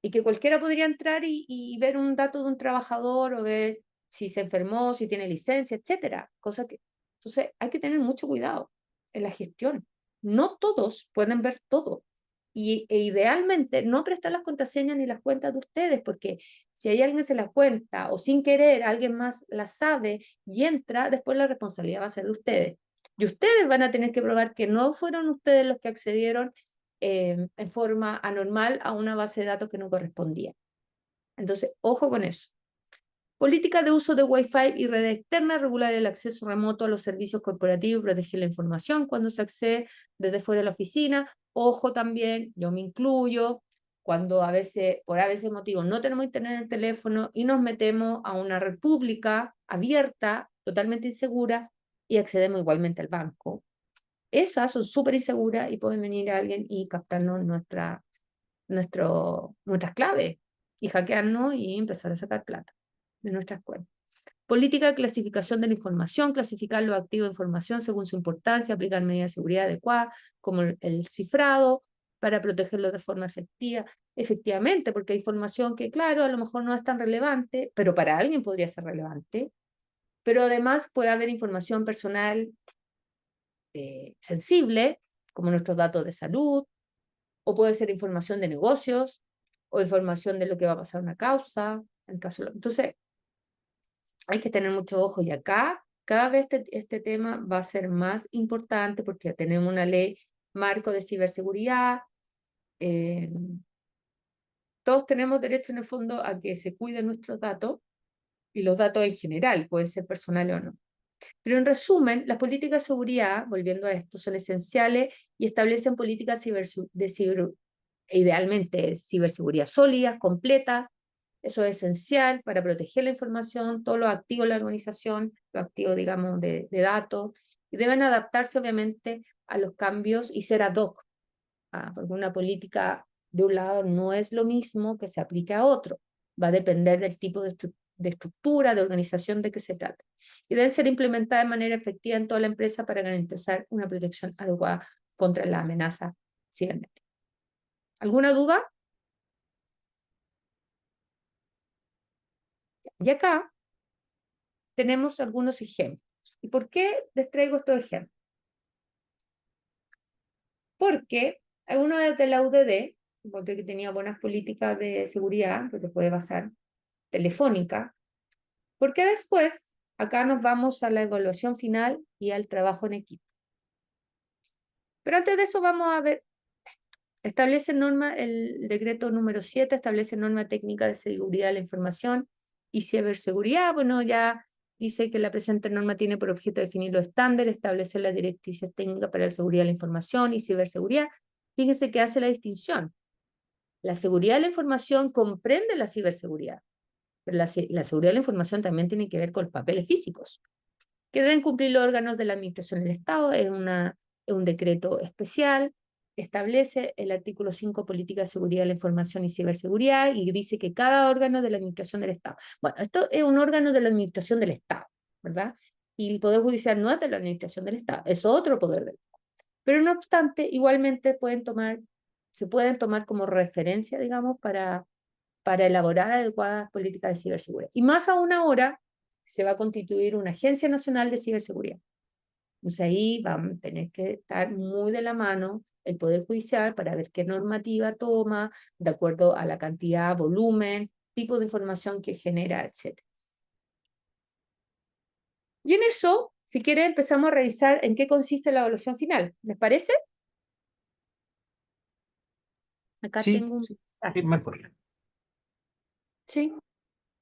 Y que cualquiera podría entrar y ver un dato de un trabajador o ver si se enfermó, si tiene licencia, etcétera. Entonces hay que tener mucho cuidado en la gestión. No todos pueden ver todo. E idealmente no prestar las contraseñas ni las cuentas de ustedes, porque si hay alguien que se las cuenta o sin querer alguien más las sabe y entra, después la responsabilidad va a ser de ustedes. Y ustedes van a tener que probar que no fueron ustedes los que accedieron en forma anormal a una base de datos que no correspondía. Entonces, ojo con eso. Política de uso de Wi-Fi y redes externas, regular el acceso remoto a los servicios corporativos, proteger la información cuando se accede desde fuera de la oficina. Ojo también, yo me incluyo, cuando por a veces motivos no tenemos internet en el teléfono y nos metemos a una red pública abierta, totalmente insegura, y accedemos igualmente al banco. Esas son súper inseguras y pueden venir alguien y captarnos nuestras claves y hackearnos y empezar a sacar plata de nuestras cuentas. Política de clasificación de la información, clasificar los activos de información según su importancia, aplicar medidas de seguridad adecuadas, como el cifrado, para protegerlos de forma efectivamente, porque hay información que, claro, a lo mejor no es tan relevante, pero para alguien podría ser relevante, pero además puede haber información personal sensible, como nuestros datos de salud, o puede ser información de negocios, o información de lo que va a pasar en una causa. Entonces, hay que tener mucho ojo. Y acá, cada vez este tema va a ser más importante porque tenemos una ley marco de ciberseguridad. Todos tenemos derecho en el fondo a que se cuiden nuestros datos y los datos en general, pueden ser personales o no. Pero en resumen, las políticas de seguridad, volviendo a esto, son esenciales y establecen políticas idealmente ciberseguridad sólidas, completas. Eso es esencial para proteger la información, todos los activos de la organización, los activos, digamos, de datos, y deben adaptarse, obviamente, a los cambios y ser ad hoc, porque una política de un lado no es lo mismo que se aplique a otro. Va a depender del tipo de estructura, de organización de que se trata. Y deben ser implementadas de manera efectiva en toda la empresa para garantizar una protección adecuada contra la amenaza cibernética. ¿Alguna duda? Y acá tenemos algunos ejemplos. ¿Y por qué les traigo estos ejemplos? Porque algunos de la UDD, encontré que tenía buenas políticas de seguridad, que se puede basar, Telefónica, porque después acá nos vamos a la evaluación final y al trabajo en equipo. Pero antes de eso vamos a ver, establece norma, el decreto número 7 establece norma técnica de seguridad de la información y ciberseguridad. Bueno, ya dice que la presente norma tiene por objeto definir los estándares, establecer las directrices técnicas para la seguridad de la información y ciberseguridad. Fíjense que hace la distinción. La seguridad de la información comprende la ciberseguridad, pero la seguridad de la información también tiene que ver con los papeles físicos, que deben cumplir los órganos de la Administración del Estado. Es un decreto especial, establece el artículo 5, Política de Seguridad de la Información y Ciberseguridad, y dice que cada órgano de la Administración del Estado. Bueno, esto es un órgano de la Administración del Estado, ¿verdad? Y el Poder Judicial no es de la Administración del Estado, es otro poder del Estado. Pero no obstante, igualmente se pueden tomar como referencia, digamos, para para elaborar adecuadas políticas de ciberseguridad. Y más aún ahora se va a constituir una Agencia Nacional de Ciberseguridad. Entonces ahí vamos a tener que estar muy de la mano el Poder Judicial para ver qué normativa toma, de acuerdo a la cantidad, volumen, tipo de información que genera, etc. Y en eso, si quieren, empezamos a revisar en qué consiste la evaluación final. ¿Les parece? Acá Sí, tengo un sí, mensaje. me acuerdo. Sí.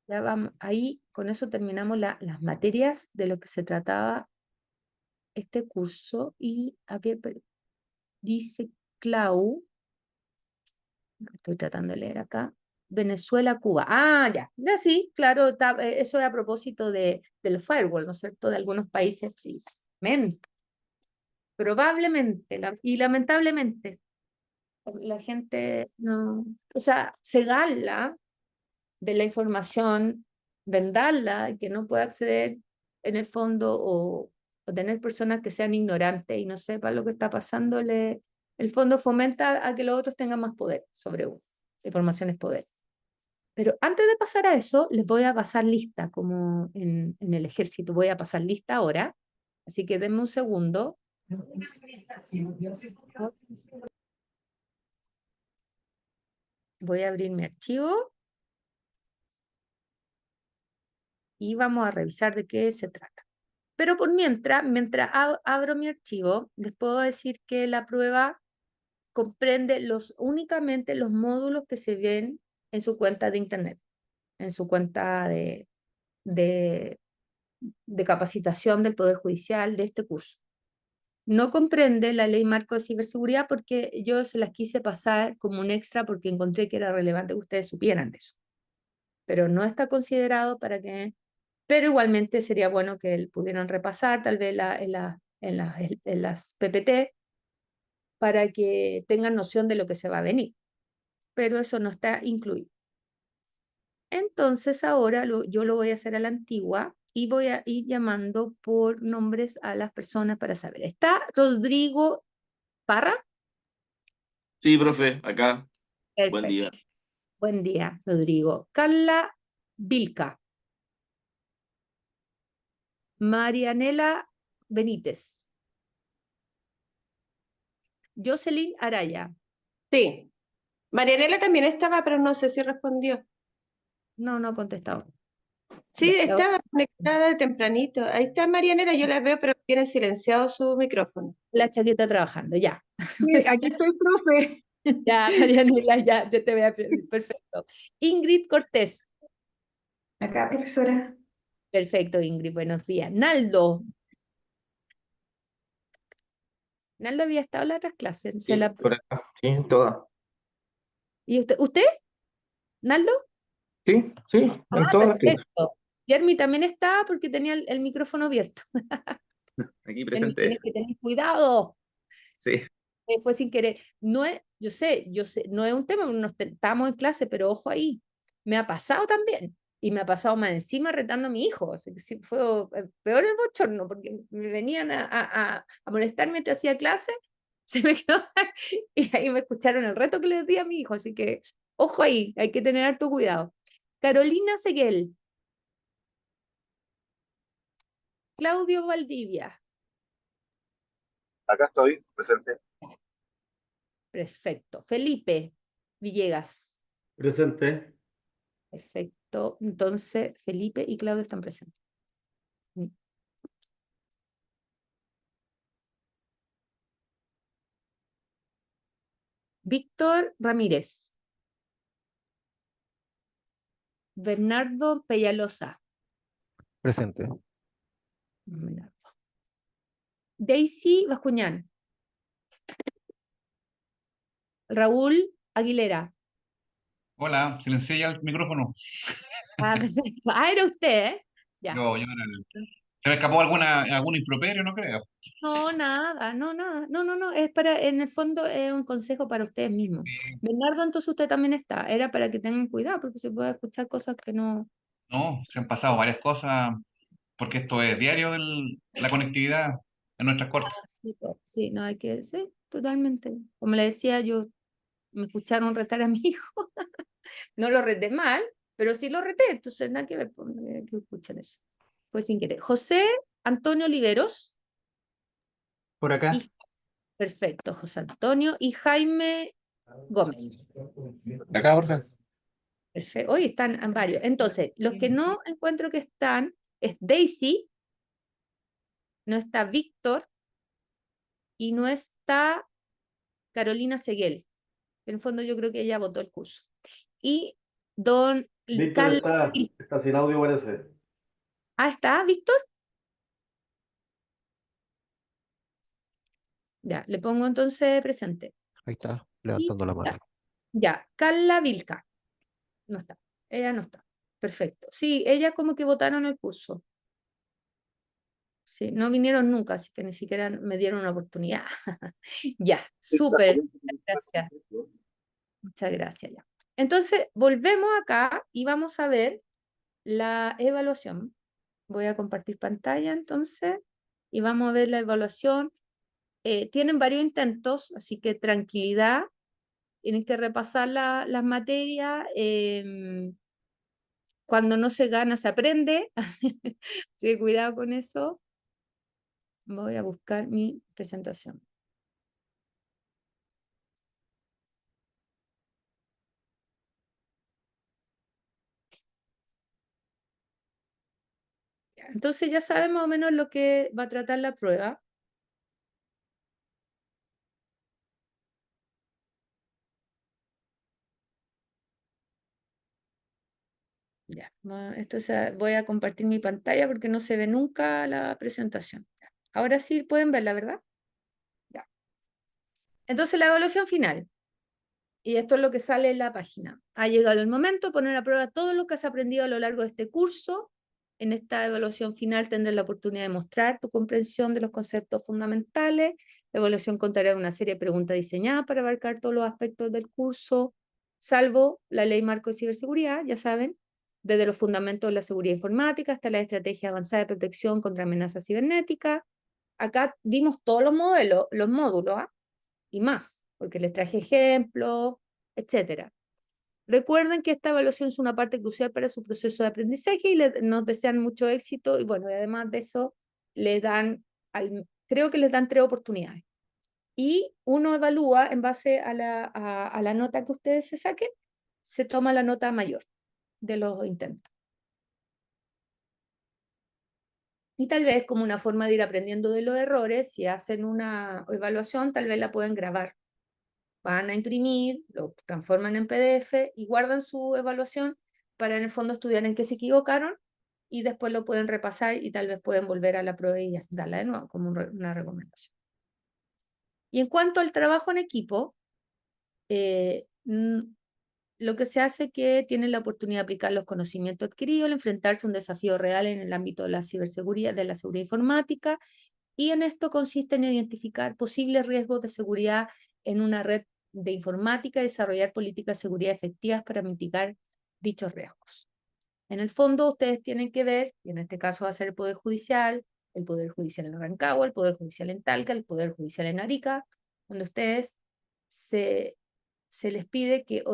Ya vamos, ahí con eso terminamos las materias de lo que se trataba este curso. Y a ver, dice Clau, estoy tratando de leer acá, Venezuela, Cuba. Ah, ya, ya sí, claro, eso es a propósito del firewall, ¿no es cierto? De algunos países, sí. Probablemente, y lamentablemente, la gente no, o sea, cegarla de la información, vendarla, que no pueda acceder en el fondo, o tener personas que sean ignorantes y no sepan lo que está pasando, el fondo fomenta a que los otros tengan más poder sobre uno. La información es poder. Pero antes de pasar a eso, les voy a pasar lista, como en el ejército, voy a pasar lista ahora. Así que denme un segundo. Voy a abrir mi archivo y vamos a revisar de qué se trata. Pero por mientras abro mi archivo, les puedo decir que la prueba comprende únicamente los módulos que se ven en su cuenta de internet, en su cuenta de capacitación del Poder Judicial de este curso. No comprende la ley marco de ciberseguridad porque yo se las quise pasar como un extra porque encontré que era relevante que ustedes supieran de eso. Pero no está considerado para que... Pero igualmente sería bueno que pudieran repasar tal vez en las PPT para que tengan noción de lo que se va a venir. Pero eso no está incluido. Entonces ahora yo lo voy a hacer a la antigua y voy a ir llamando por nombres a las personas para saber. ¿Está Rodrigo Parra? Sí, profe, acá. Buen Perfecto. día. Buen día, Rodrigo. Carla Vilca. Marianela Benítez. Jocelyn Araya. Sí. Marianela también estaba, pero no sé si respondió. No ha contestado. Sí, Ya, estaba conectada de tempranito. Ahí está Marianela, yo la veo, pero tiene silenciado su micrófono. la chaqueta trabajando, ya. Sí, aquí estoy, profe. Ya, Marianela, ya, yo te voy a pedir. Perfecto. Ingrid Cortés. Acá, profesora. Perfecto, Ingrid, buenos días. Naldo. Naldo había estado en la otra clase. Sí, por acá. Sí, toda. ¿Y usted? ¿Naldo? Sí, sí, en todas las clases. Perfecto. Jeremy también está porque tenía el micrófono abierto. Aquí Jeremy, tienes presente. que tener cuidado. Sí. Fue sin querer. No es, yo sé, no es un tema, estamos en clase, pero ojo ahí. Me ha pasado también. Y me ha pasado más encima retando a mi hijo. O sea, que sí fue peor el bochorno, porque me venían a molestar mientras hacía clase. Se me quedó, y ahí me escucharon el reto que le di a mi hijo. Así que, ojo ahí, hay que tener harto cuidado. Carolina Seguel. Claudio Valdivia. Acá estoy, presente. Perfecto. Felipe Villegas. Presente. Perfecto. Entonces, Felipe y Claudio están presentes. Víctor Ramírez. Bernardo Peñalosa. Presente. Bernardo. Daisy Bascuñán. Raúl Aguilera. Hola, silencié ya el micrófono. Perfecto. Era usted, ¿eh? Ya. Yo era ¿Se me escapó algún improperio? No creo. No, nada, no, es para, en el fondo es un consejo para ustedes mismos. Sí. Bernardo, entonces usted también está, era para que tengan cuidado, porque se puede escuchar cosas que no... No, se han pasado varias cosas, porque esto es diario la conectividad en nuestras cortes. Sí, sí, no hay que, sí, totalmente. Como le decía, me escucharon retar a mi hijo. No lo reté mal, pero sí lo reté, entonces nada que ver, pues, que escuchen eso. Fue sin querer. José Antonio Oliveros. Por acá. Perfecto, José Antonio. Y Jaime Gómez. Acá, Borja. Perfecto. Hoy están varios. Entonces, los que no encuentro que están es Daisy, no está Víctor y no está Carolina Seguel. En el fondo yo creo que ella votó el curso. Y don Víctor Carla. está sin audio, parece. Ah, ¿está Víctor? Ya, le pongo entonces presente. Ahí está, Y levantando la mano. ya, Carla Vilca. No está. Ella no está. Perfecto. Sí, ella como que votaron el curso. Sí, no vinieron nunca, así que ni siquiera me dieron una oportunidad. Ya, súper. Muchas gracias. Muchas gracias, ya. Entonces, volvemos acá y vamos a ver la evaluación. Voy a compartir pantalla entonces y vamos a ver la evaluación. Tienen varios intentos, así que tranquilidad. Tienen que repasar las materias. Cuando no se gana, se aprende. Así que cuidado con eso. Voy a buscar mi presentación. Entonces ya saben más o menos lo que va a tratar la prueba. Ya, voy a compartir mi pantalla porque no se ve nunca la presentación. Ya. Ahora sí pueden verla, ¿verdad? Ya. Entonces la evaluación final. Y esto es lo que sale en la página. Ha llegado el momento de poner a prueba todo lo que has aprendido a lo largo de este curso. En esta evaluación final tendrás la oportunidad de mostrar tu comprensión de los conceptos fundamentales. La evaluación contará una serie de preguntas diseñadas para abarcar todos los aspectos del curso, salvo la Ley Marco de Ciberseguridad, ya saben, desde los fundamentos de la seguridad informática hasta la estrategia avanzada de protección contra amenazas cibernéticas. Acá vimos todos los modelos, los módulos, ¿ah? Y más, porque les traje ejemplos, etcétera. Recuerden que esta evaluación es una parte crucial para su proceso de aprendizaje y nos desean mucho éxito y bueno, y además de eso, creo que les dan 3 oportunidades. Y uno evalúa en base a la nota que ustedes se saquen, se toma la nota mayor de los intentos. Y tal vez como una forma de ir aprendiendo de los errores, si hacen una evaluación, tal vez la pueden grabar. Van a imprimir, lo transforman en PDF y guardan su evaluación para en el fondo estudiar en qué se equivocaron y después lo pueden repasar y tal vez pueden volver a la prueba y darla de nuevo como una recomendación. Y en cuanto al trabajo en equipo, lo que se hace es que tienen la oportunidad de aplicar los conocimientos adquiridos al enfrentarse a un desafío real en el ámbito de la ciberseguridad, de la seguridad informática, y en esto consiste en identificar posibles riesgos de seguridad en una red de informática y desarrollar políticas de seguridad efectivas para mitigar dichos riesgos. En el fondo, ustedes tienen que ver, y en este caso va a ser el Poder Judicial en Rancagua, el Poder Judicial en Talca, el Poder Judicial en Arica, donde ustedes se les pide que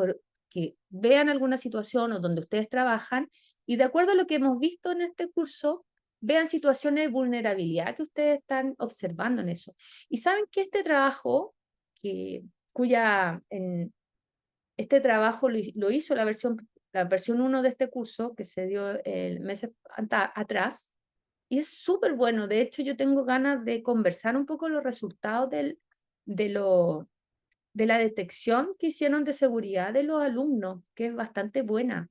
vean alguna situación o donde ustedes trabajan y de acuerdo a lo que hemos visto en este curso, vean situaciones de vulnerabilidad que ustedes están observando en eso. Y saben que este trabajo, este trabajo lo hizo la versión 1 de este curso, que se dio el mes atrás, y es súper bueno. De hecho, yo tengo ganas de conversar un poco los resultados de la detección que hicieron de seguridad de los alumnos, que es bastante buena,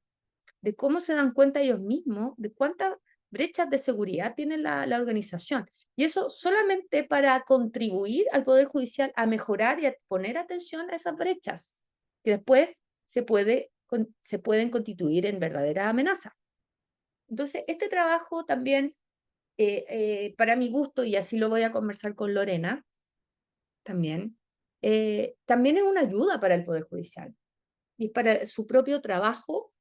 de cómo se dan cuenta ellos mismos, de cuántas brechas de seguridad tiene la organización. Y eso solamente para contribuir al Poder Judicial a mejorar y a poner atención a esas brechas, que después se pueden constituir en verdadera amenaza. Entonces, este trabajo también, para mi gusto, y así lo voy a conversar con Lorena, también es una ayuda para el Poder Judicial y para su propio trabajo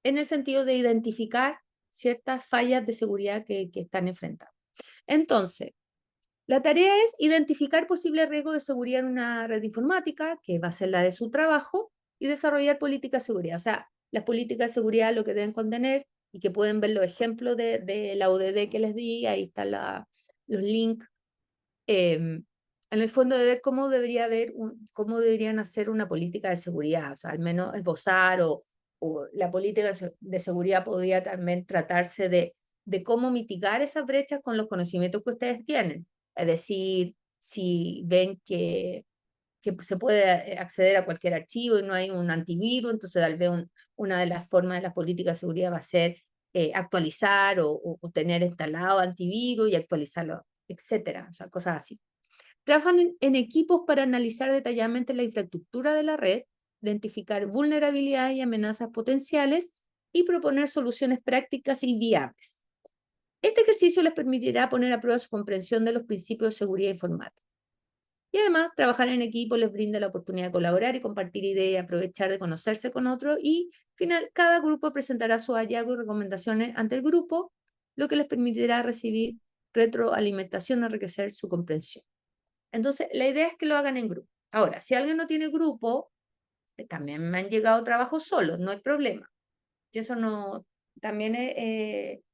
en el sentido de identificar ciertas fallas de seguridad que están enfrentando. Entonces, la tarea es identificar posibles riesgos de seguridad en una red informática, que va a ser la de su trabajo, y desarrollar políticas de seguridad. O sea, las políticas de seguridad lo que deben contener y que pueden ver los ejemplos de la UDD que les di, ahí están los links. En el fondo de ver cómo cómo deberían hacer una política de seguridad, o sea, al menos esbozar o la política de seguridad podría también tratarse de cómo mitigar esas brechas con los conocimientos que ustedes tienen. Es decir, si ven que se puede acceder a cualquier archivo y no hay un antivirus, entonces tal vez una de las formas de las políticas de seguridad va a ser actualizar o tener instalado antivirus y actualizarlo, etcétera, o sea, cosas así. Trabajan en equipos para analizar detalladamente la infraestructura de la red, identificar vulnerabilidades y amenazas potenciales y proponer soluciones prácticas y viables. Este ejercicio les permitirá poner a prueba su comprensión de los principios de seguridad informática. Y además, trabajar en equipo les brinda la oportunidad de colaborar y compartir ideas y aprovechar de conocerse con otros. Y, al final, cada grupo presentará sus hallazgos y recomendaciones ante el grupo, lo que les permitirá recibir retroalimentación y enriquecer su comprensión. Entonces, la idea es que lo hagan en grupo. Ahora, si alguien no tiene grupo, también me han llegado trabajos solos, no hay problema. Y eso no, también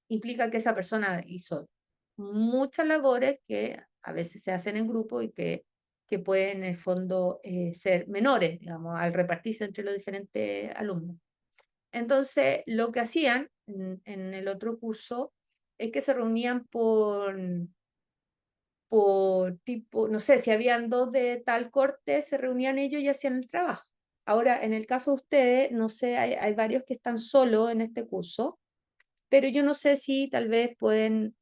implica que esa persona hizo muchas labores que a veces se hacen en grupo y que pueden en el fondo ser menores, digamos, al repartirse entre los diferentes alumnos. Entonces, lo que hacían en el otro curso es que se reunían por tipo, no sé, si habían dos de tal corte, se reunían ellos y hacían el trabajo. Ahora, en el caso de ustedes, no sé, hay varios que están solos en este curso, pero yo no sé si tal vez pueden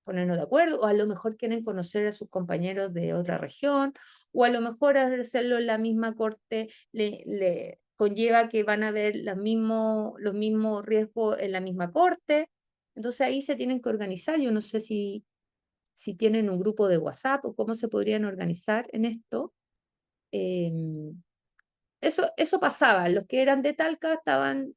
ponernos de acuerdo, o a lo mejor quieren conocer a sus compañeros de otra región, o a lo mejor hacerlo en la misma corte le conlleva que van a ver los mismos riesgos en la misma corte. Entonces ahí se tienen que organizar. Yo no sé si tienen un grupo de WhatsApp o cómo se podrían organizar en esto. Eso pasaba, los que eran de Talca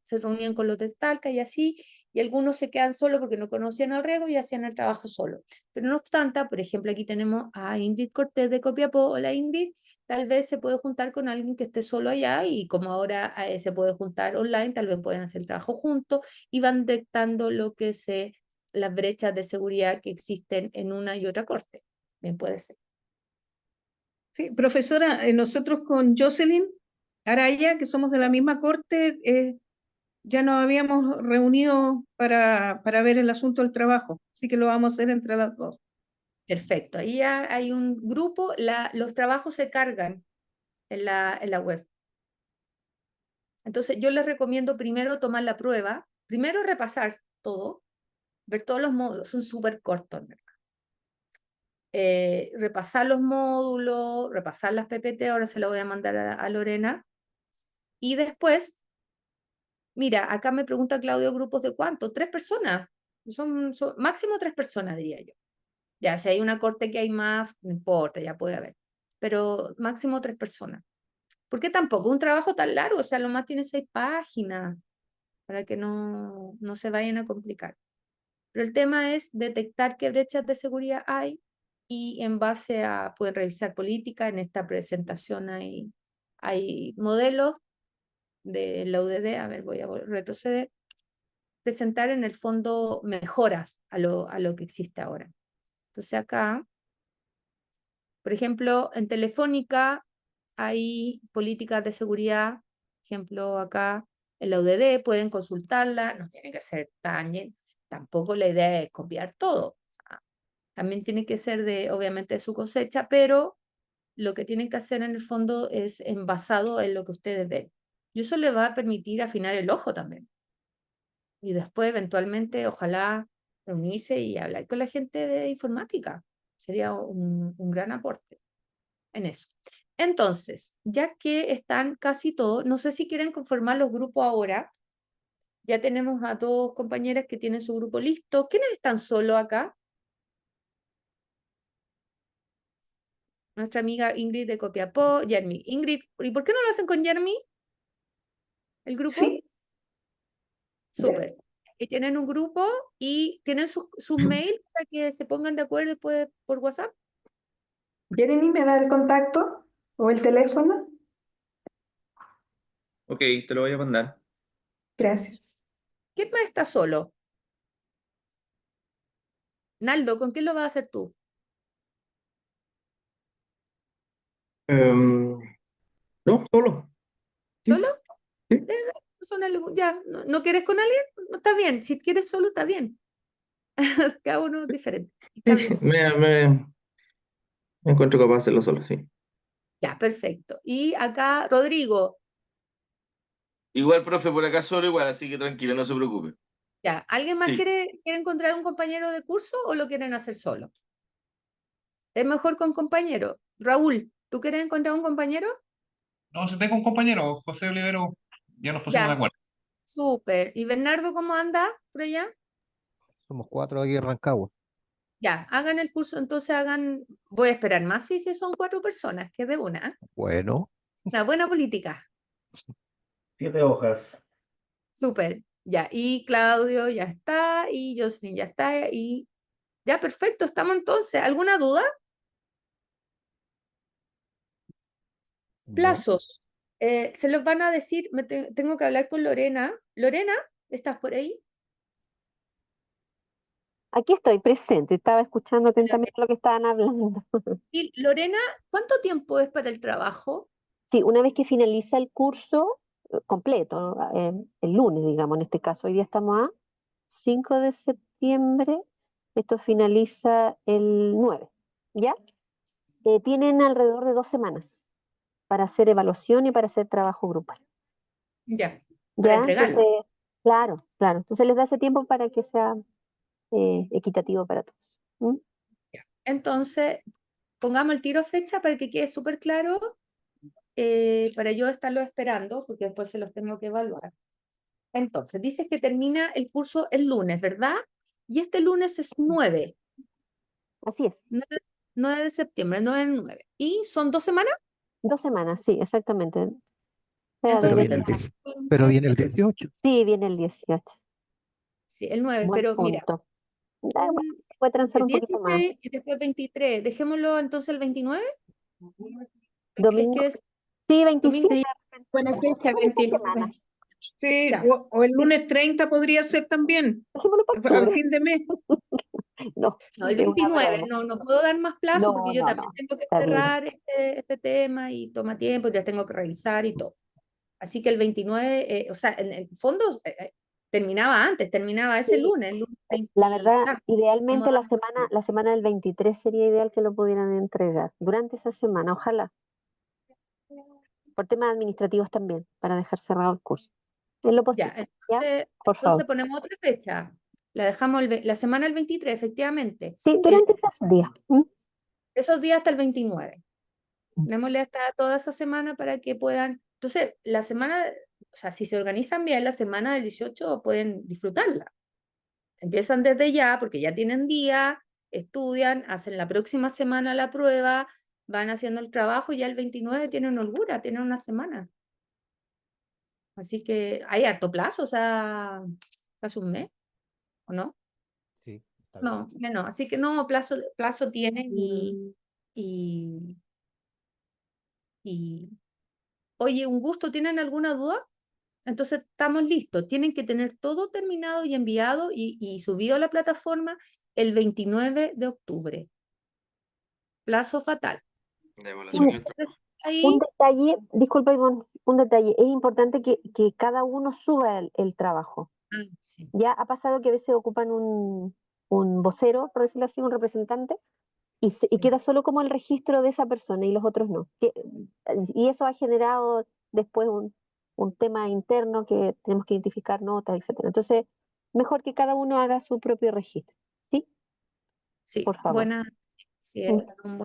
se reunían con los de Talca y así, y algunos se quedan solos porque no conocían el riesgo y hacían el trabajo solo. Pero no obstante, por ejemplo, aquí tenemos a Ingrid Cortés de Copiapó. Hola Ingrid, tal vez se puede juntar con alguien que esté solo allá y como ahora se puede juntar online, tal vez puedan hacer el trabajo juntos y van detectando las brechas de seguridad que existen en una y otra corte. Bien puede ser. Sí, profesora, nosotros con Jocelyn Araya, que somos de la misma corte, ya nos habíamos reunido para ver el asunto del trabajo, así que lo vamos a hacer entre las dos. Perfecto, ahí ya hay un grupo, los trabajos se cargan en la web. Entonces yo les recomiendo primero tomar la prueba, primero repasar todo, ver todos los módulos, son súper cortos, ¿verdad? Repasar los módulos, repasar las PPT, ahora se lo voy a mandar a Lorena, y después, mira, acá me pregunta Claudio, ¿grupos de cuánto? 3 personas, son máximo 3 personas, diría yo. Ya, si hay una corte que hay más, no importa, ya puede haber, pero máximo 3 personas. ¿Por qué tampoco un trabajo tan largo? O sea, lo más tiene 6 páginas, para que no se vayan a complicar. Pero el tema es detectar qué brechas de seguridad hay y en base a, pueden revisar política, en esta presentación hay modelos de la UDD, a ver, voy a retroceder, presentar en el fondo mejoras a lo que existe ahora. Entonces acá, por ejemplo, en Telefónica hay políticas de seguridad, ejemplo acá en la UDD, pueden consultarla, no tiene que ser tampoco la idea es copiar todo. También tiene que ser obviamente de su cosecha, pero lo que tienen que hacer en el fondo es basado en lo que ustedes ven. Y eso les va a permitir afinar el ojo también. Y después, eventualmente, ojalá reunirse y hablar con la gente de informática. Sería un gran aporte en eso. Entonces, ya que están casi todos, no sé si quieren conformar los grupos ahora. Ya tenemos a 2 compañeras que tienen su grupo listo. ¿Quiénes están solos acá? Nuestra amiga Ingrid de Copiapó, Yermi. Ingrid, ¿y por qué no lo hacen con Yermi? ¿El grupo? Sí, ya. Súper. Y tienen un grupo y tienen sus mails para que se pongan de acuerdo después por WhatsApp. Jeremy me da el contacto o el teléfono. Ok, te lo voy a mandar. Gracias. ¿Quién más está solo? Naldo, ¿con quién lo vas a hacer tú? No, solo. Sí, ¿Solo? sí. Ya, ¿no quieres con alguien? No, está bien, si quieres solo, está bien. Cada uno es diferente. Está Sí, bien. me encuentro capaz de hacerlo solo, sí. Ya, perfecto. Y acá, Rodrigo, Igual, profe, por acá solo igual, así que tranquilo, no se preocupe. ya, ¿alguien más Sí. quiere encontrar un compañero de curso o lo quieren hacer solo? Es mejor con compañero. Raúl, ¿tú quieres encontrar un compañero? No, si tengo un compañero, José Olivero, ya nos pusimos de Ya, acuerdo. súper. ¿Y Bernardo cómo anda por allá? Somos 4 aquí en Rancagua. Ya, hagan el curso, entonces voy a esperar más si son 4 personas, que es de Bueno, una buena política. 7 hojas. Súper, ya. Y Claudio ya está, y Jocelyn ya está, y ya, perfecto, estamos entonces. ¿Alguna duda? no. Plazos. Se los van a decir, tengo que hablar con Lorena. Lorena, ¿estás por ahí? Aquí estoy presente, estaba escuchando atentamente lo que estaban hablando. Y Lorena, ¿cuánto tiempo es para el trabajo? Sí, una vez que finaliza el curso completo, ¿no? El lunes, digamos, en este caso, hoy día estamos a 5 de septiembre, esto finaliza el 9, ¿ya? Tienen alrededor de 2 semanas para hacer evaluación y para hacer trabajo grupal, Ya, para ¿ya? entregarlo. Entonces, claro, claro, entonces les da ese tiempo para que sea equitativo para todos. ¿Mm? Entonces, pongamos el tiro fecha para que quede súper claro, para yo estarlo esperando, porque después se los tengo que evaluar. Entonces, dices que termina el curso el lunes, ¿verdad? Y este lunes es 9, Así es, 9 de septiembre, 9 del 9. ¿Y son 2 semanas? 2 semanas, sí, exactamente. O sea, Pero Entonces viene el tendrás 10 pero viene el 18. sí, viene el 18. sí, el 9, Buen pero mira, punto. Da igual, se puede transar un poquito más. 16 y después 23. Dejémoslo entonces el 29. ¿Crees Domingo, que es sí, domingo? 27, Sí, buena fecha, por esta semana. 29. Sí, Ya. o el lunes 30 podría ser también, Dejémoslo para al octubre. fin de mes. No, No, el es una 29. broma. No puedo dar más plazo No, porque yo no, también no. tengo que Terrible. cerrar este tema y toma tiempo, ya tengo que revisar y todo. Así que el 29, o sea, en el fondo terminaba antes, terminaba ese Sí, lunes, el lunes 20. la verdad, idealmente Estamos la semana del 23 sería ideal que lo pudieran entregar. Durante esa semana, ojalá. Por temas administrativos también, para dejar cerrado el curso. Es lo ya, posible. ¿Ya? Por entonces favor. ponemos otra fecha. La dejamos la semana del 23, efectivamente. Sí, durante esos días. ¿Mm? Esos días hasta el 29. Démosle hasta toda esa semana para que puedan. Entonces, la semana, o sea, si se organizan bien, la semana del 18 pueden disfrutarla. Empiezan desde ya, porque ya tienen día, estudian, hacen la próxima semana la prueba, van haciendo el trabajo y ya el 29 tienen holgura, tienen una semana. Así que hay harto plazo, o sea, casi un mes, ¿o no? Sí, está bien. No, menos. Así que no, plazo tienen y, y, oye, un gusto, ¿tienen alguna duda? Entonces estamos listos. Tienen que tener todo terminado y enviado y subido a la plataforma el 29 de octubre. Plazo fatal. La Si evaluación me y el trabajo. puedes Un ahí, detalle, disculpa Ivonne, un detalle, es importante que cada uno suba el trabajo. sí. Ya ha pasado que a veces ocupan un vocero, por decirlo así, un representante, y Sí. queda solo como el registro de esa persona y los otros no. Y eso ha generado después un tema interno que tenemos que identificar notas, etcétera. Entonces, mejor que cada uno haga su propio registro. ¿Sí? Sí, Por favor. buena. Sí, Mm.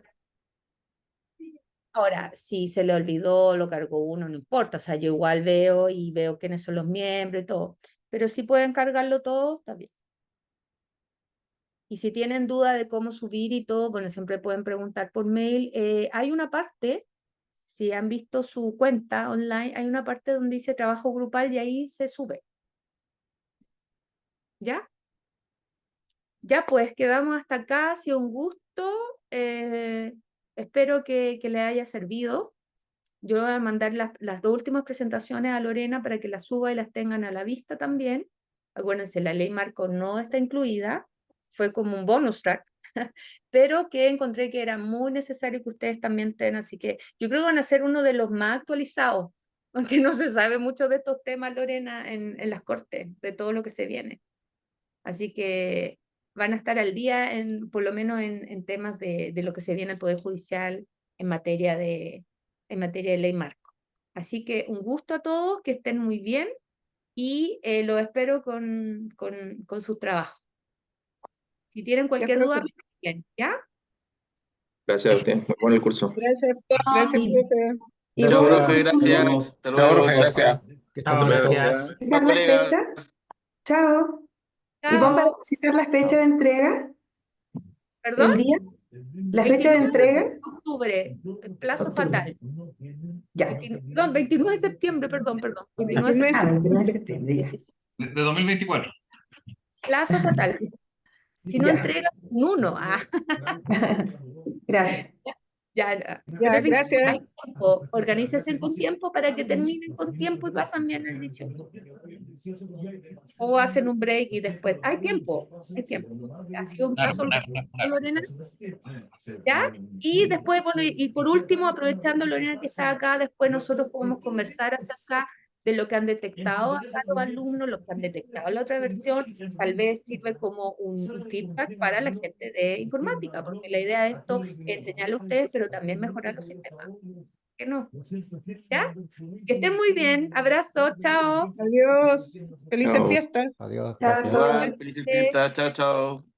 ahora, si se le olvidó, lo cargó uno, no importa. O sea, yo igual veo y veo quiénes son los miembros y todo. Pero si pueden cargarlo todo, está bien. Y si tienen duda de cómo subir y todo, bueno, siempre pueden preguntar por mail. Hay una parte, si han visto su cuenta online, hay una parte donde dice trabajo grupal y ahí se sube. ¿Ya? Ya pues, quedamos hasta acá. Ha sido un gusto. Espero que le haya servido. Yo le voy a mandar las 2 últimas presentaciones a Lorena para que las suba y las tengan a la vista también. Acuérdense, la ley marco no está incluida, fue como un bonus track, pero que encontré que era muy necesario que ustedes también tengan, así que yo creo que van a ser uno de los más actualizados, aunque no se sabe mucho de estos temas, Lorena, en las cortes, de todo lo que se viene. Así que van a estar al día, por lo menos en temas de lo que se viene al Poder Judicial en materia de ley marco. Así que un gusto a todos, que estén muy bien y los espero con sus trabajos. Si tienen cualquier profe. duda, me escriben, ¿ya? Gracias a usted. Muy bueno el curso. Gracias, profe. Chao, Chao, profe, hasta gracias. luego. Hasta Chao, luego. profe, gracias. Que Chao, estén bien todos. gracias. Más ¿Precisar la colegas. fecha? Chao. ¿Y vos para Chao. precisar la fecha de entrega? ¿Perdón? ¿El día? ¿La fecha de 29 entrega? de octubre, plazo Octubre. fatal. Ya. 29 de septiembre, perdón. 29 de 29 Ah, septiembre. 29 de septiembre, ya. Sí, sí, sí. De 2024. Plazo fatal. Si no Ya. entrega, uno. Gracias. Ya. Ya, Pero gracias. hay tiempo. Organícense con tiempo para que terminen con tiempo y pasan bien el 18. O hacen un break y después. Hay tiempo. Ha sido un Claro, caso, claro. Lorena. ¿Ya? Y después, bueno, y por último, aprovechando, Lorena, que está acá, después nosotros podemos conversar acerca de lo que han detectado acá los alumnos, lo que han detectado en la otra versión, tal vez sirve como un feedback para la gente de informática, porque la idea de esto es enseñarle a ustedes, pero también mejorar los sistemas. ¿Qué no? ¿Ya? Que estén muy bien. Abrazo, chao. Adiós. Felices Chao. fiestas. Adiós, Chao a gracias. todos. Igual, felices fiestas. Chao, chao.